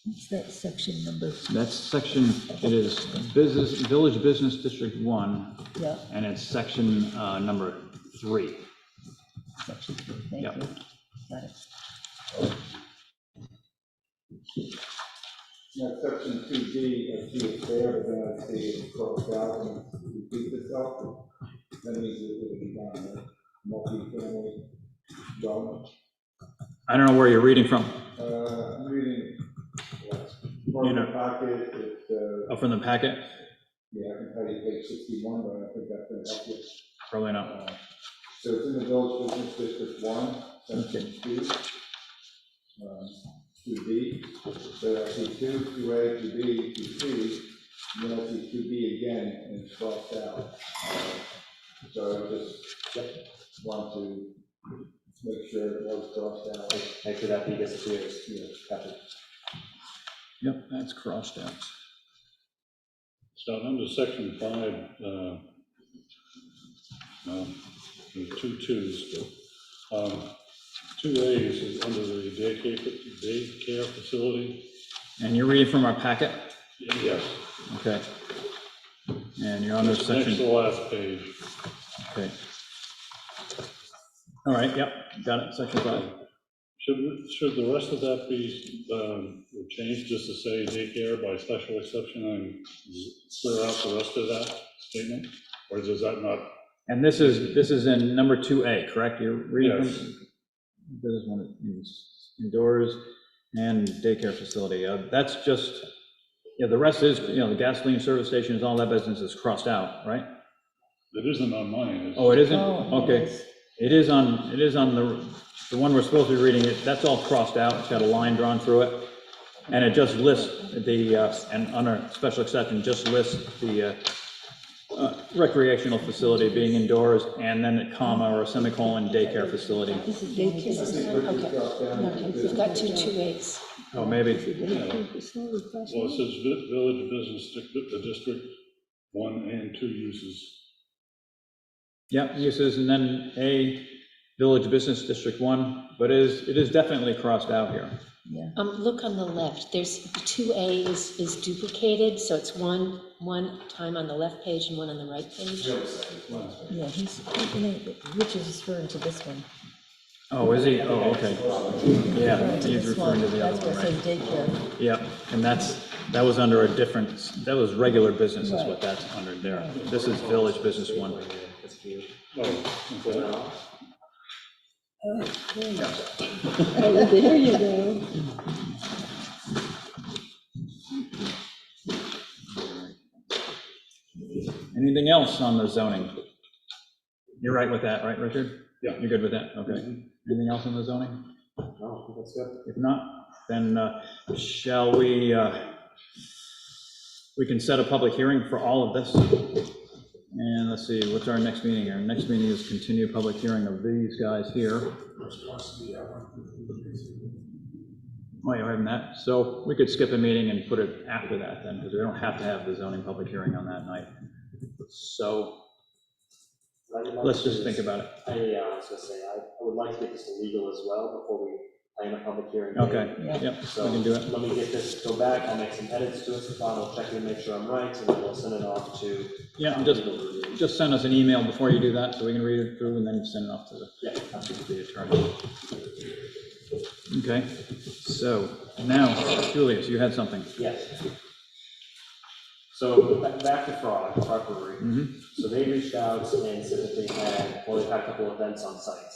What's that section number? That's section, it is business, Village Business District 1, Yeah, and it's section number 3. section 2, thank Yep. you. Got it. Yeah, section 2D, I see it there, but then I see it crossed out and repeats itself. That means it would be down, right? Multi-family dwelling. I don't know where you're reading from. I'm reading, from the packet, it's, From the packet? yeah, I can tell you page 61, but I don't think that's gonna help you. Probably not. So it's in the Village Business District 1, section 2, 2D. So I see 2, 2A, 2B, 2C, and then I see 2B again, and it's crossed out. So I just want to make sure it was crossed out. Make sure that B disappears. Yeah. Gotcha. Yep, that's crossed out. So under section 5, there's 2 twos. 2A is under the daycare facility. And you're reading from our packet? Yes. Okay. And you're on this Next to section? the last page. Okay. All right, yep, got it, section 5. Should the rest of that be changed just to say daycare by special exception and clear out the rest of that statement? Or does that not? And this is in number 2A, correct? You're reading Yes. from, this is one indoors and daycare facility. That's just, the rest is, the gasoline service stations, all that business is crossed out, right? It isn't on mine. Oh, it isn't? Oh, Okay. yes. It is on the one we're supposed to be reading, that's all crossed out, it's got a line drawn through it. And it just lists and under special exception, just lists the recreational facility being indoors, and then a comma or a semicolon daycare facility. This is daycare. Okay. We've got two 2As. Oh, maybe, Well, it says village business district 1 and 2 uses. yep, uses, and then a village business district 1, but it is definitely crossed out here. Yeah, Look on the left, there's, 2A is duplicated, so it's one time on the left page and one on the right page. yeah, Rich is referring to this one. Oh, is he? Oh, okay. Yeah, Referring to he's this referring to one. the other That's one, where it right? says daycare. Yep, and that was under a different, that was regular business is what Right. that's under there. This is village business 1. Oh, okay. Oh, there you go. Anything else on the zoning? You're right with that, right, Richard? Yeah. You're good with that? Okay. Anything else on the zoning? No, that's good. If not, then shall we can set a public hearing for all of this. And let's see, what's our next meeting? Our next meeting is continued public hearing of these guys here. Oh, you're having that? So we could skip a meeting and put it after that then, because we don't have to have the zoning public hearing on that night. So let's just think about it. I was gonna say, I would like to get this to legal as well before we plan a public hearing. Okay, Yeah. yep, we So can do it. let me get this, go back, I'll make some edits to it, Stefan will check and make sure I'm right, and then we'll send it off to. Yeah, legal review. just send us an email before you do that, so we can read it through and then send it off to Yeah, the attorney. Okay, so now, Julius, you had something. yes. So back to Frog Brewery. Mhm. So they reached out and said that they've had a couple events on site.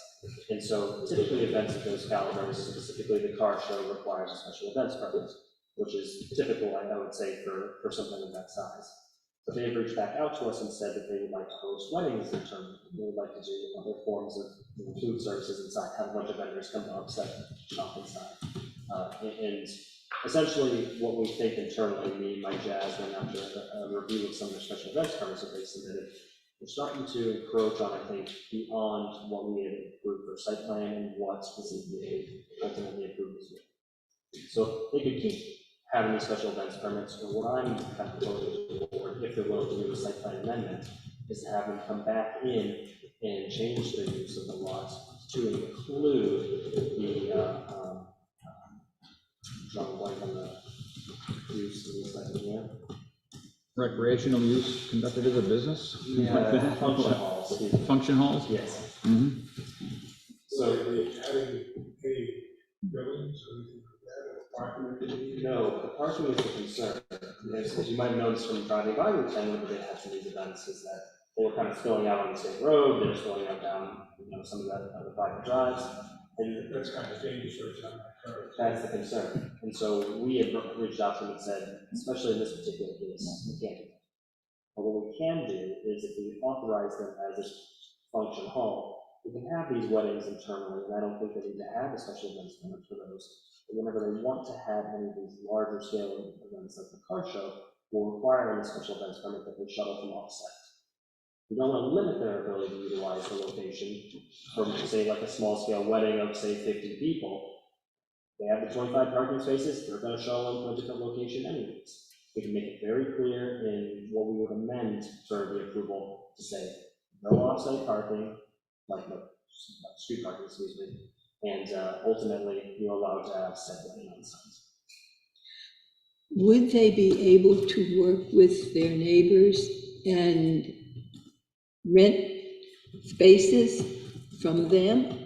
And so typically events of those calibers, specifically the car show, requires a special events permit, which is typical, I would say, for something of that size. But they've reached back out to us and said that they would like to host weddings in terms, they would like to do other forms of food services inside, have a bunch of vendors come up, set shop inside. And essentially, what we think internally, me and Mike Jazz, went after a review of some of the special events permits that they submitted, we're starting to encroach on, I think, beyond what we had approved for site plan and what the ZBA ultimately approved as well. So they could keep having these special events permits, or what I'm kind of proposing to the board, if they're willing to do a site plan amendment, is to have them come back in and change the use of the lots to include the, drawing blank on the use of these, like, yeah. Recreational use conducted as a business? Yeah, function halls, excuse me. Function halls? Yes. Mhm. So, Adding any buildings or anything like that, parking? no, the parking is the concern. As you might have noticed from driving by the town, whenever they had some of these events, is that they were kind of spilling out on the state road, they're spilling out down, some of the private drives. And That's kind of dangerous every time I curve. that's the concern. And so we had reached out to them and said, especially in this particular case, we can't do that. But what we can do is if we authorize them as a function hall, we can have these weddings internally, and I don't think they need to have a special events permit for those. But whenever they want to have any of these larger scale events like the car show, we'll require a special events permit that they shuttle from offsite. We don't want to limit their ability to utilize the location from, say, like a small scale wedding of, say, 50 people. They have the 25 parking spaces, they're going to show them to a different location anyways. We can make it very clear in what we would amend for the approval to say, no off-site parking, like no street parking, excuse me, and ultimately you're allowed to have set wedding on site. Would they be able to work with their neighbors and rent spaces from them?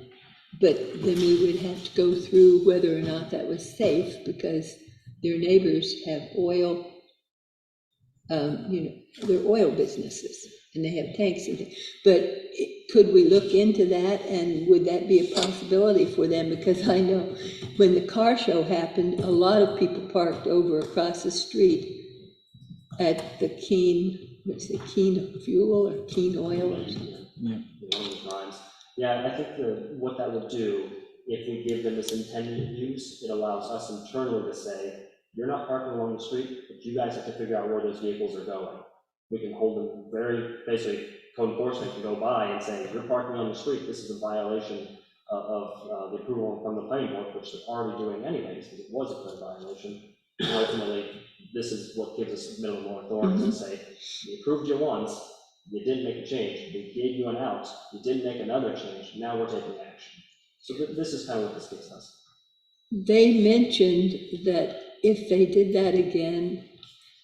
but then we would have to go through whether or not that was safe, because their neighbors have oil, they're oil businesses, and they have tanks and things. But could we look into that, and would that be a possibility for them? Because I know when the car show happened, a lot of people parked over across the street at the Keen Fuel or Keen Oil or something. Yeah. One of the times. Yeah, I think what that would do, if we give them this intended use, it allows us internally to say, you're not parking along the street, but you guys have to figure out where those vehicles are going. We can hold them basically, code enforcement can go by and say, you're parking on the street, this is a violation of the approval from the planning board, which they're already doing anyways, because it was a clear violation. And ultimately, this is what gives us minimal authority to say, we approved you once, you didn't make a change, we gave you an out, you didn't make another change, now we're taking action. So this is kind of what this gives us. They mentioned that if they did that again,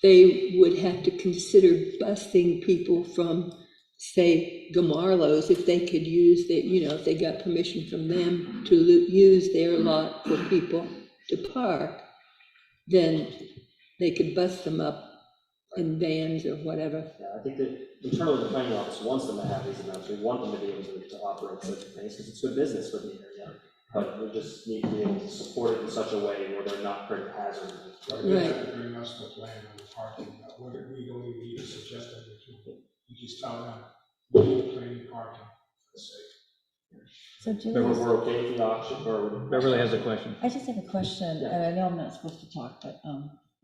they would have to consider busing people from, say, Gamarlo's, if they could use if they got permission from them to use their lot for people to park, then they could bus them up in vans or whatever. Yeah, I think that internally, the planning office wants them to have these events. We want them to be able to operate such things because it's good business for the area. But we just need to be able to support it in such a way where they're not creating hazard. They have to bring us the plan on the parking, we don't even need to suggest that, you just tell them, we need planning parking for the sake. So But Julie, we're okay with the auction, or Beverly has a question. I just have a question, and I know I'm not supposed to talk, but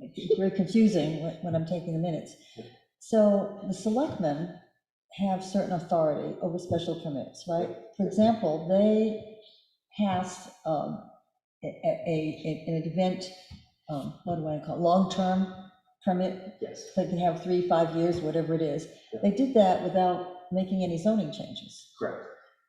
it's very confusing when I'm taking the minutes. So the selectmen have certain authority over special permits, right? For example, they passed an event, what do I call it, long-term permit. yes, They can have 3, 5 years, whatever it is. They did that without making any zoning changes. correct.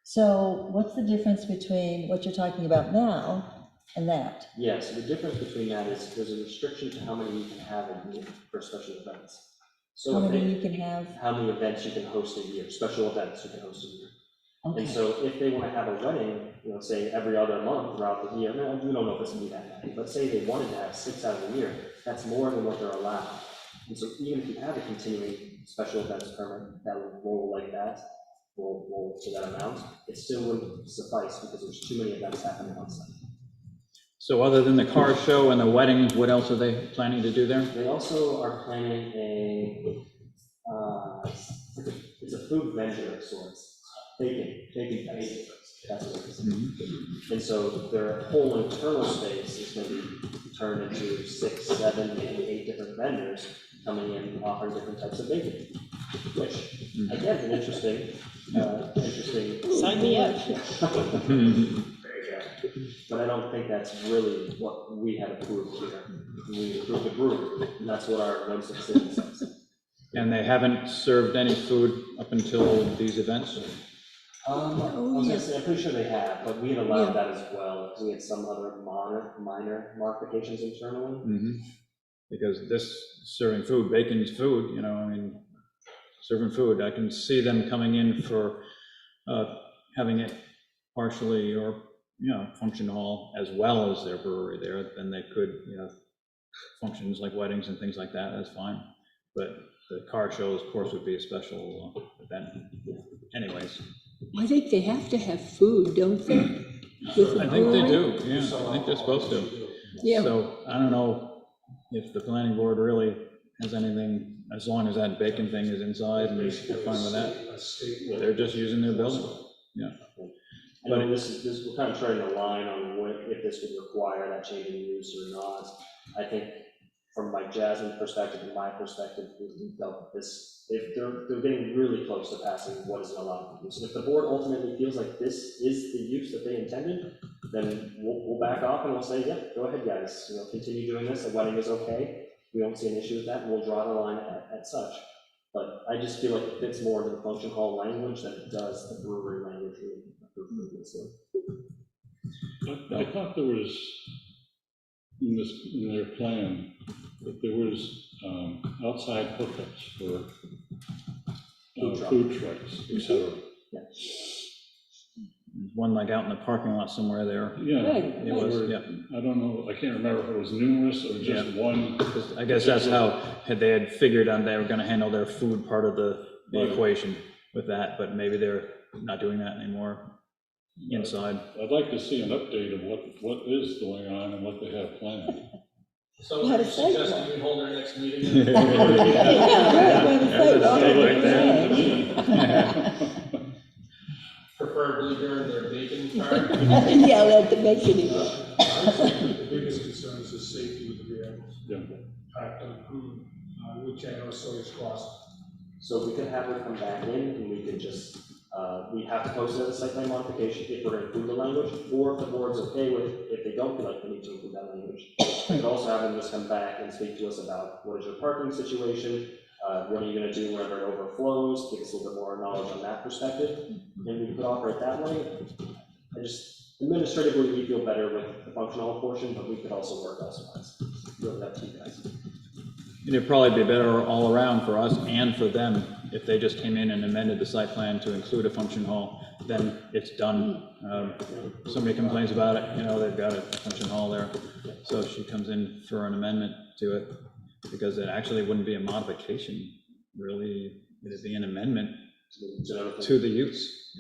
So what's the difference between what you're talking about now and that? Yeah, so the difference between that is there's a restriction to how many you can have in a year for special events. So How if many they- you can have? how many events you can host a year, special events you can host a year. Okay. And so if they want to have a wedding, say every other month throughout the year, no, we don't know if it's going to be that many, but say they wanted to have 6 out of the year, that's more than what they're allowed. And so even if you have a continuing special events permit that would roll like that, roll to that amount, it still wouldn't suffice because there's too many events happening on site. So other than the car show and the weddings, what else are they planning to do there? They also are planning it's a food venture of sorts, baking fest. That's what it is. And so their whole internal space is going to be turned into 6, 7, maybe 8 different vendors coming in and offering different types of baking, which again is an interesting. Sign me up. But I don't think that's really what we had approved here. We approved the brewery, and that's what our notice of decision says. And they haven't served any food up until these events? I was gonna say, I'm pretty sure they have, but we had allowed that as well. We had some other minor modifications internally. Because this serving food, bacon's food, serving food, I can see them coming in for having it partially or, function hall as well as their brewery there, then they could, functions like weddings and things like that, that's fine. But the car shows, of course, would be a special event anyways. I think they have to have food, don't they? With a I think they brewery? do, I think they're supposed to. Yeah. So I don't know if the planning board really has anything, as long as that bacon thing is inside and they're fine with that. They're just using their building, I know we're kind of trying to align on if this would require that change in use or not. I think from my Jasmine perspective and my perspective, we've dealt with this. If they're getting really close to passing what is allowed for use. And if the board ultimately feels like this is the use that they intended, then we'll back off and we'll say, yeah, go ahead, guys. Continue doing this. The wedding is okay. We don't see an issue with that, and we'll draw the line at such. But I just feel like it fits more into the function hall language than it does the brewery language. I thought there was, in their plan, that there was outside hookups for food trucks, et cetera. one like out in the parking lot somewhere there. Yeah. It was, Or- yeah. I don't know, I can't remember if it was numerous or just one. I guess that's how they had figured on they were gonna handle their food part of the Right. equation with that, but maybe they're not doing that anymore inside. I'd like to see an update of what is going on and what they have planned. So What a you suggest sidewalk. we hold our next meeting? Yeah, right, when the site walk That's is right done. Preferably during their bacon part? Yeah, let the bacon eat. The biggest concern is the safety of the vehicles. Yeah. Packed on, Route 10 or Sawyer's Crossing. So we could have her come back in and we could just, we have to post it as a site plan modification if we're gonna include the language, or if the board's okay with, if they don't feel like we need to include that language. We could also have them just come back and speak to us about what is your parking situation, what are you gonna do whenever it overflows, give us a little bit more knowledge on that perspective, and we could operate that way. Administratively, we feel better with the functional portion, but we could also work elsewise. Really up to you guys. It'd probably be better all around for us and for them if they just came in and amended the site plan to include a function hall, then it's done. Somebody complains about it, you know, they've got a function hall there. So she comes in for an amendment to it, because it actually wouldn't be a modification, really, it'd be an amendment to the use.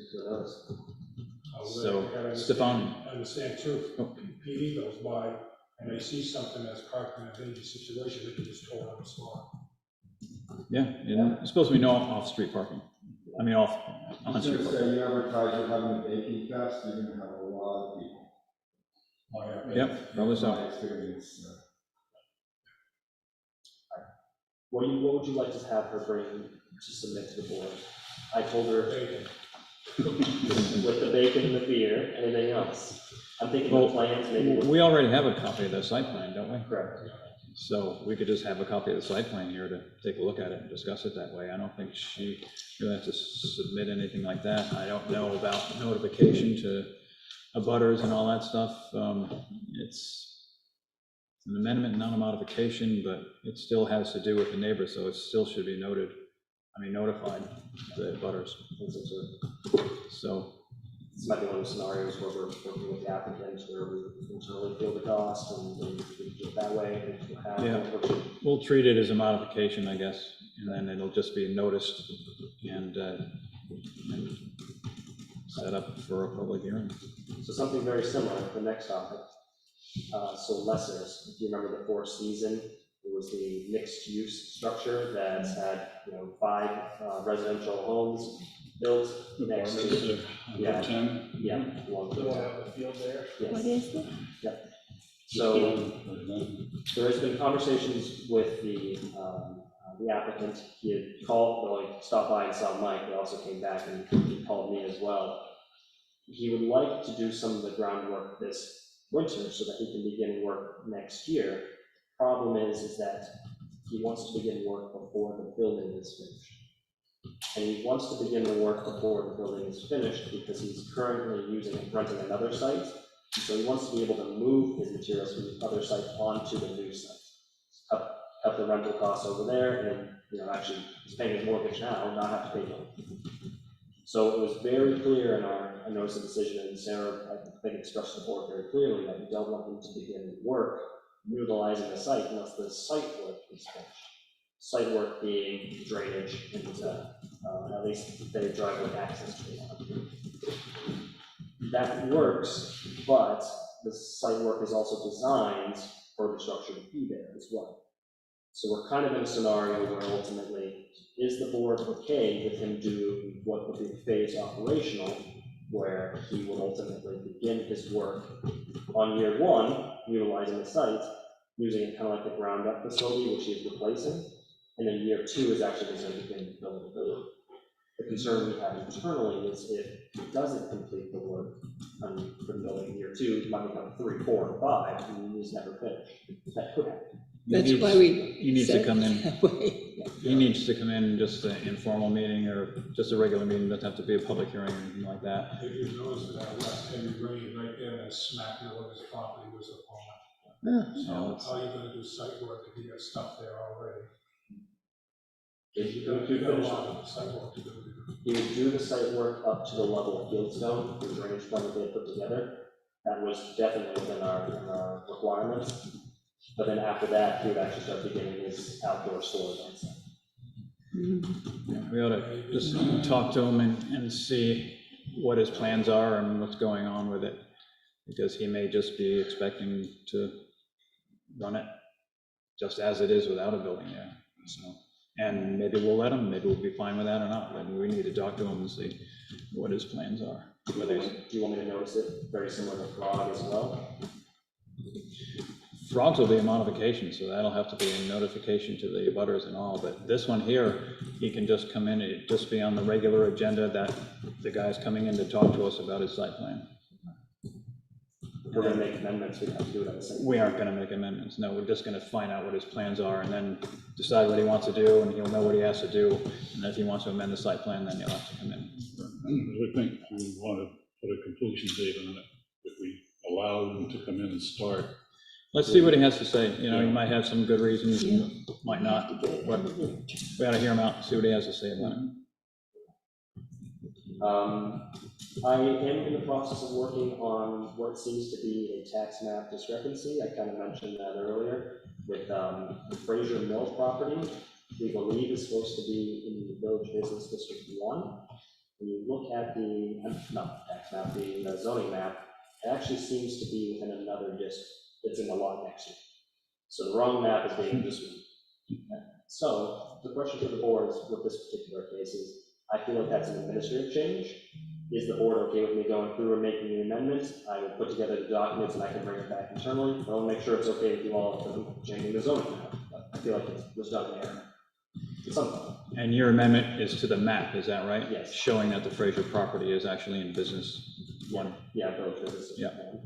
So, Stefan. I understand too, Oh. PD goes by and they see something that's parked in a dangerous situation, they can just tow it on the spot. Yeah, and it's supposed to be no off-street parking. I mean, I was on-street gonna parking. say, you advertise you're having a baking fest, you're gonna have a lot of people. Oh, yeah. Yep, probably so. My experience. What would you like to have her bring to submit to the board? I told her Bacon. with the bacon and the beer, anything else? I'm thinking Well, of plans, maybe. we already have a copy of the site plan, don't we? Correct. So we could just have a copy of the site plan here to take a look at it and discuss it that way. I don't think she really has to submit anything like that. I don't know about notification to abutters and all that stuff. It's an amendment, not a modification, but it still has to do with the neighbor, so it still should be notified, the abutters. So, This might be one of those scenarios where we're working with the applicants, where we internally feel the cost and we do it that way. And have- Yeah. we'll treat it as a modification, I guess, and then it'll just be noticed and set up for a public hearing. So something very similar, the next topic. So Lessers, if you remember the Four Seasons, it was the mixed-use structure that had, 5 residential homes built next Apartments, to, yeah. 10. yeah, along The the one out in the field there? What yes. is it? So there has been conversations with the applicant. He had called, well, he stopped by and saw Mike, he also came back and he called me as well. He would like to do some of the groundwork this winter so that he can begin work next year. Problem is that he wants to begin work before the building is finished. And he wants to begin the work before the building is finished because he's currently renting another site. And so he wants to be able to move his materials from the other site onto the new site. Cut the rental costs over there and, actually, he's paying his mortgage now, not have to pay them. So it was very clear in our notice of decision, and Sarah, I think, expressed to the board very clearly that we don't want him to begin work utilizing the site unless the site work is finished. Site work being drainage and at least the driveway access. That works, but the site work is also designed for the structure to be there as well. So we're kind of in a scenario where ultimately, is the board okay with him doing what would be phase operational, where he would ultimately begin his work on year 1, utilizing the site, using it kind of like the ground up facility, which he is replacing, and then year 2 is actually going to begin building the building. The concern we have internally is if he doesn't complete the work on the building in year 2, it might become 3, 4, and 5, and he's never finished. That could happen. That's why we. He needs to said come in. that way. He needs to come in just an informal meeting or just a regular meeting, doesn't have to be a public hearing or anything like that. If you notice that last heavy rain right there, that smack middle of his property was a pond. So So how are you gonna do site work if you got stuff there already? He Got would a lot of sidewalk to do. he would do the site work up to the level of Fieldstone, the drainage plan that they had put together. That was definitely within our requirements. But then after that, he would actually start beginning his outdoor storage on site. Yeah, we ought to just talk to him and see what his plans are and what's going on with it. Because he may just be expecting to run it just as it is without a building there, so. And maybe we'll let him, maybe we'll be fine with that or not, but we need to talk to him and see what his plans are. Do you want me to notice it very similar to Frog as well? Frogs will be a modification, so that'll have to be a notification to the abutters and all, but this one here, he can just come in, it'd just be on the regular agenda that the guy's coming in to talk to us about his site plan. We're gonna make amendments, we have to do it at the same time. We aren't gonna make amendments, no, we're just gonna find out what his plans are and then decide what he wants to do, and he'll know what he has to do, and if he wants to amend the site plan, then he'll have to come in. I really think we want to put a completion date on it, if we allow them to come in and start. Let's see what he has to say, you know, he might have some good reasons, might not, but we ought to hear him out, and see what he has to say about it. I am in the process of working on what seems to be a tax map discrepancy. I kind of mentioned that earlier with the Fraser Mill property. We believe is supposed to be in the Village Business District 1. When you look at the, not tax map, the zoning map, it actually seems to be within another district. It's in the lot next to it. So the wrong map is being this one. So the question for the board is, with this particular case is, I feel like that's an administrative change. Is the board okay with me going through and making the amendments? I will put together the documents and I can bring it back internally. I want to make sure it's okay with you all for changing the zoning map. But I feel like it was done in error. And your amendment is to the map, is that right? Yes. Showing that the Fraser property is actually in business 1. Yeah, Village Business District. Yeah.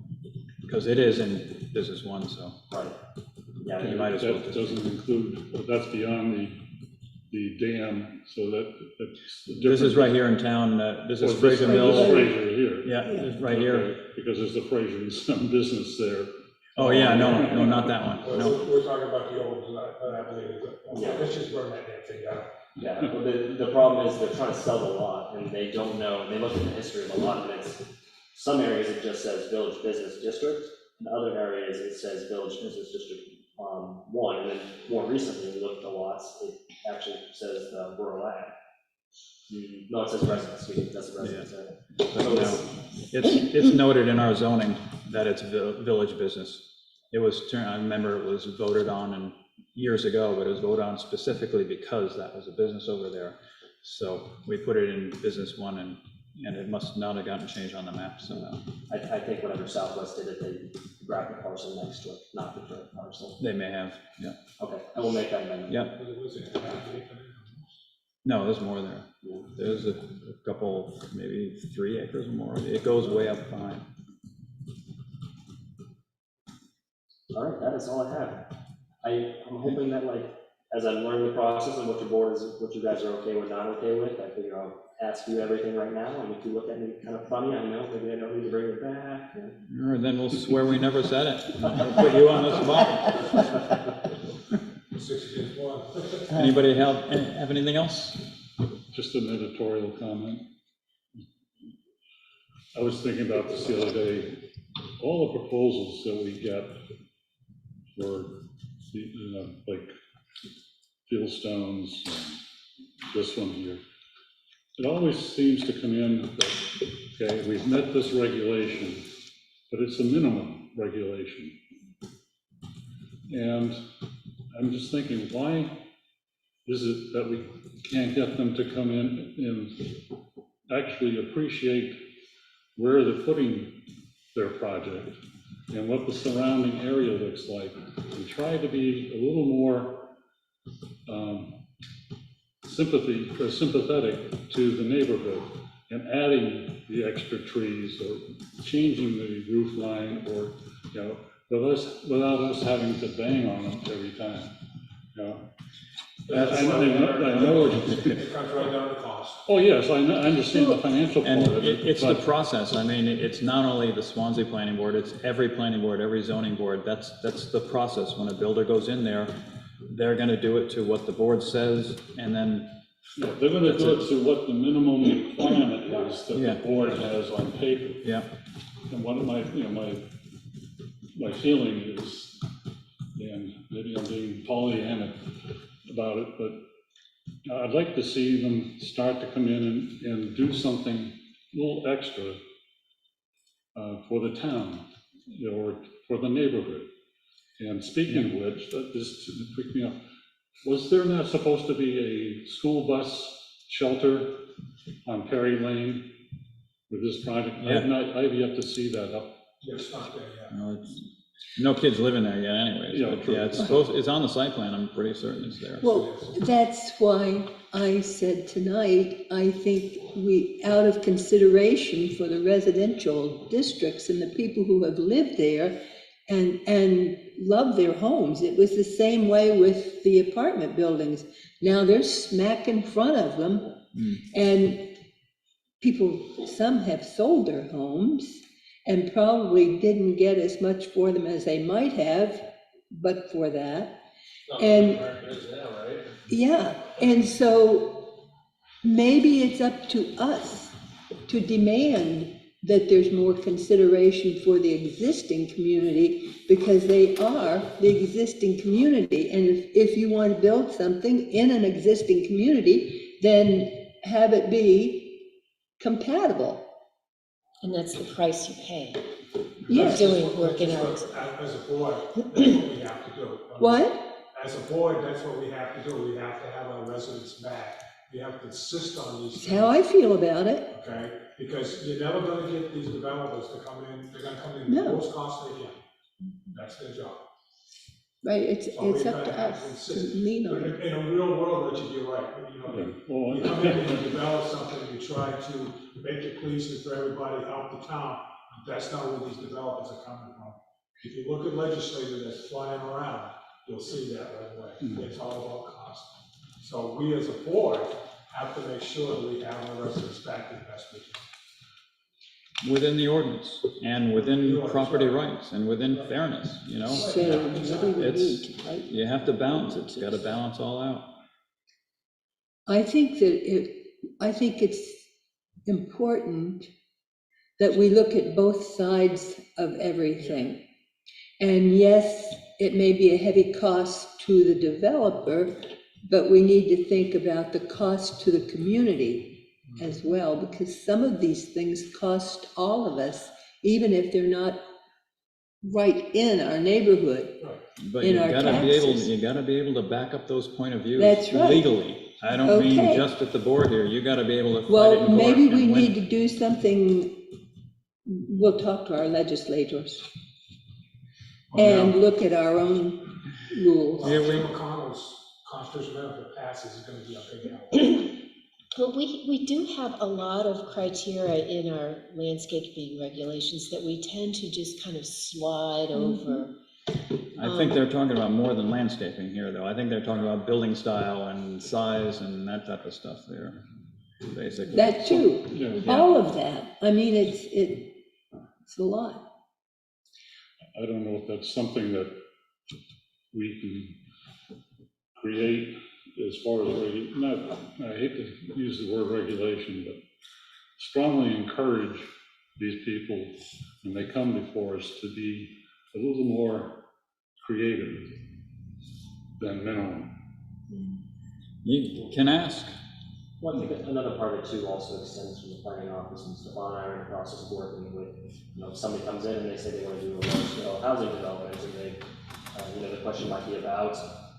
Because it is in business 1, so. Right. Yeah, You might as well. That doesn't include, that's beyond the dam, so that's different. This is right here in town, this is Or Fraser This Mill. Fraser here. Yeah, it's right here. Okay, because there's the Fraser and some business there. Oh, yeah, no, not that one, no. We're talking about the old, I believe, Yeah. let's just burn that damn thing down. Yeah, well, the problem is they're trying to sell the lot and they don't know, they look at the history of the lot and it's, some areas it just says Village Business District, in other areas it says Village Business District 1, and then more recently, we looked at the lots, it actually says rural ag. No, it says residence, that's the residence area. But no, it's noted in our zoning that it's village business. It was, I remember it was voted on and years ago, but it was voted on specifically because that was a business over there. So we put it in business 1 and it must not have gotten changed on the map, so no. I think whenever Southwest did it, they grabbed the parcel next to it, not the current parcel. They may have, yeah. Okay, I will make that amendment. Yep. No, there's more there. There's a couple, maybe 3 acres or more. It goes way up behind. All right, that is all I have. I'm hoping that, like, as I'm learning the process and what your board is, what you guys are okay with, not okay with, I figure I'll ask you everything right now, and if you look at me kind of funny, I know, maybe I don't need to bring it back. Or then we'll swear we never said it. We'll put you on the spot. 6 against 1. Anybody have anything else? Just an editorial comment. I was thinking about this the other day, all the proposals that we get for, like Fieldstones, this one here, it always seems to come in that, okay, we've met this regulation, but it's a minimum regulation. And I'm just thinking, why is it that we can't get them to come in and actually appreciate where they're putting their project and what the surrounding area looks like, and try to be a little more sympathetic to the neighborhood, and adding the extra trees or changing the roof line, or, without us having to bang on them every time, I know It comes right down to cost. Oh, yes, I understand the financial part And of it. it's the but- process. I mean, it's not only the Swanzey Planning Board, it's every planning board, every zoning board. That's the process. When a builder goes in there, they're gonna do it to what the board says, and then, Yeah, they're gonna do it to what the minimum requirement is that Yeah. the board has on paper. yeah, And one of my, my feeling is, and maybe I'm being Pollyanna about it, but I'd like to see them start to come in and do something a little extra for the town, or for the neighborhood. And speaking of which, this picked me up, was there not supposed to be a school bus shelter on Perry Lane with this project? I've yet to see that up. It's not there yet. no, no kids living there yet anyways, Yeah, but true. yeah, it's on the site plan, I'm pretty certain it's there. Well, that's why I said tonight, I think we, out of consideration for the residential districts and the people who have lived there and love their homes, it was the same way with the apartment buildings. Now they're smack in front of them, and people, some have sold their homes and probably didn't get as much for them as they might have, but for that. Not And- the market is now, right? Yeah, and so maybe it's up to us to demand that there's more consideration for the existing community, because they are the existing community. And if you want to build something in an existing community, then have it be compatible. And that's the price you pay. Yes. Doing work in our, As a board, that's what we have to do. What? As a board, that's what we have to do. We have to have our residents back. We have to insist on these That's things. how I feel about it. Okay, because you're never gonna get these developers to come in, they're gonna come in No. the lowest cost they can. That's their job. Right, it's So we've up gotta to have us to insist- lean on it. In a real world, Richard, you're right, you come in and you develop something, you try to make it pleasing for everybody, help the town, but that's not where these developers are coming from. If you look at legislators that's flying around, you'll see that right away. It's all about cost. So we as a board have to make sure that we have our residents back as best we can. Within the ordinance, and within property rights, and within fairness, So maybe we It's- need to, right? you have to balance it, it's gotta balance all out. I think it's important that we look at both sides of everything. And yes, it may be a heavy cost to the developer, but we need to think about the cost to the community as well, because some of these things cost all of us, even if they're not right in our neighborhood. But In you our gotta be able, taxes. you gotta be able to back up those point of views That's right. legally. I don't mean Okay. just at the board here, you gotta be able to fight it Well, in court maybe we and win. need to do something, we'll talk to our legislators and look at our own rules. Yeah, Jim McConnell's constitutional amendment that passes is gonna be a big help. well, we do have a lot of criteria in our landscaping regulations that we tend to just kind of slide over. I think they're talking about more than landscaping here, though. I think they're talking about building style and size and that type of stuff there, basically. That too, Yeah, all of that. I mean, it's a lot. I don't know if that's something that we can create as far as, I hate to use the word regulation, but strongly encourage these people, when they come before us, to be a little more creative than minimum. You can ask. Well, I think another part of it too also extends from the planning office, and Stefan and I are in the process of working with, if somebody comes in and they say they want to do a large-scale housing development, and they, the question might be about,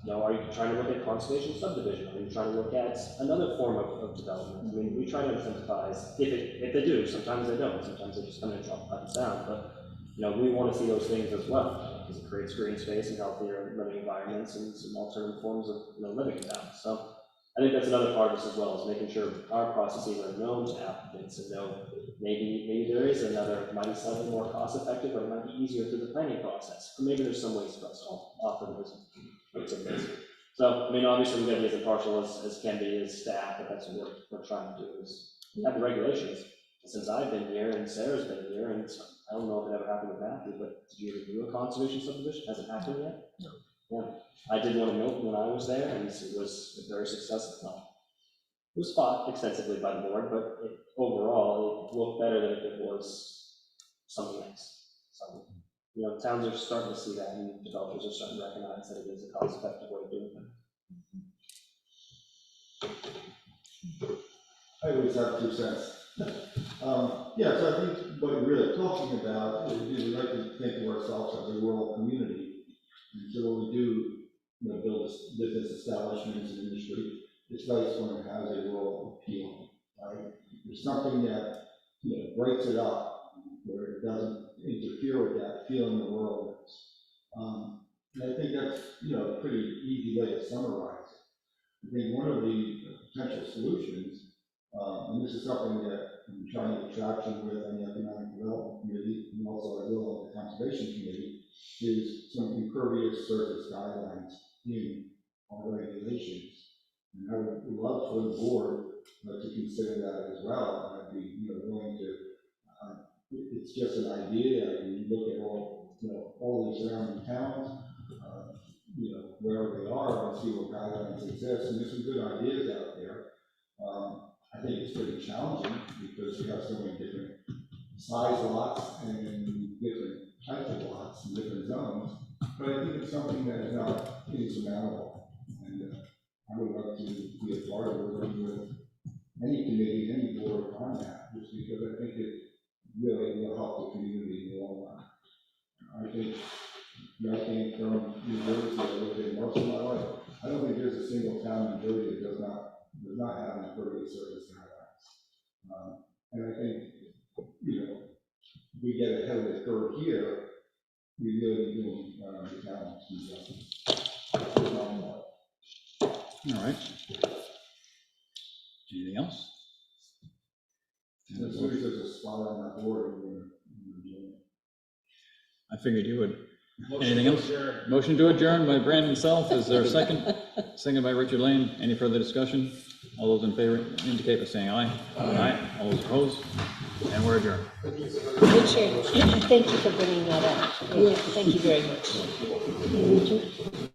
are you trying to look at conservation subdivision? Are you trying to look at another form of development? I mean, we try to incentivize, if they do, sometimes they don't, sometimes they just come in and drop cut down, but, we want to see those things as well, because it creates green space and healthier living environments and some alternative forms of, living in town. So I think that's another part of this as well, is making sure our processes are known to applicants and know maybe there is another, might be slightly more cost effective, but it might be easier through the planning process. Or maybe there's some ways for us to offer those. So, obviously we've got to be as impartial as can be as staff, but that's what we're trying to do, is have the regulations. Since I've been here and Sarah's been here, and I don't know if it ever happened with Matthew, but did you ever do a conservation subdivision? Has it happened yet? No. Yeah, I did one in Milton when I was there, and it was very successful. It was fought extensively by the board, but overall, it looked better than if it was something else. So, you know, towns are starting to see that, and developers are starting to recognize that it is a cost-effective way of doing things. I always have 2 cents. Yeah, so I think what we're really talking about is we like to think of ourselves as a rural community. And so when we do, you know, build business establishments and industry, it's nice when it has a rural appeal, right? There's something that, you know, breaks it up, where it doesn't interfere with that feeling the world is. And I think that's, you know, a pretty easy way to summarize it. I think one of the potential solutions, and this is something that I'm trying to get traction with on the Economic Development Committee, and also I will on the Conservation Committee, is some impervious surface guidelines in our regulations. And I would love for the board to consider that as well. I'd be, you know, willing to, it's just an idea. You look at all, you know, all the surrounding towns, you know, wherever they are, and see what guidelines exist. And there's some good ideas out there. I think it's pretty challenging because we have so many different size lots and different types of lots and different zones. But I think it's something that is not insurmountable. And I would love to be a part of working with any committee, any board on that, just because I think it really will help the community in the long run. I think, you know, I came from New Jersey, I lived in most of my life. I don't think there's a single town in New Jersey that does not have an impervious surface guidelines. And I think, you know, we get ahead of the curve here, we really do the town some justice. All right. Anything else? As soon as there's a spot on that board, we're going to join it. I figured you would. Anything else? Motion to adjourn by Brandon himself. Is there a second? Second by Richard Lane. Any further discussion? All those in favor indicate by saying aye. Aye. All those opposed? And we're adjourned. Richard, thank you for bringing that up. Yeah, thank you very much.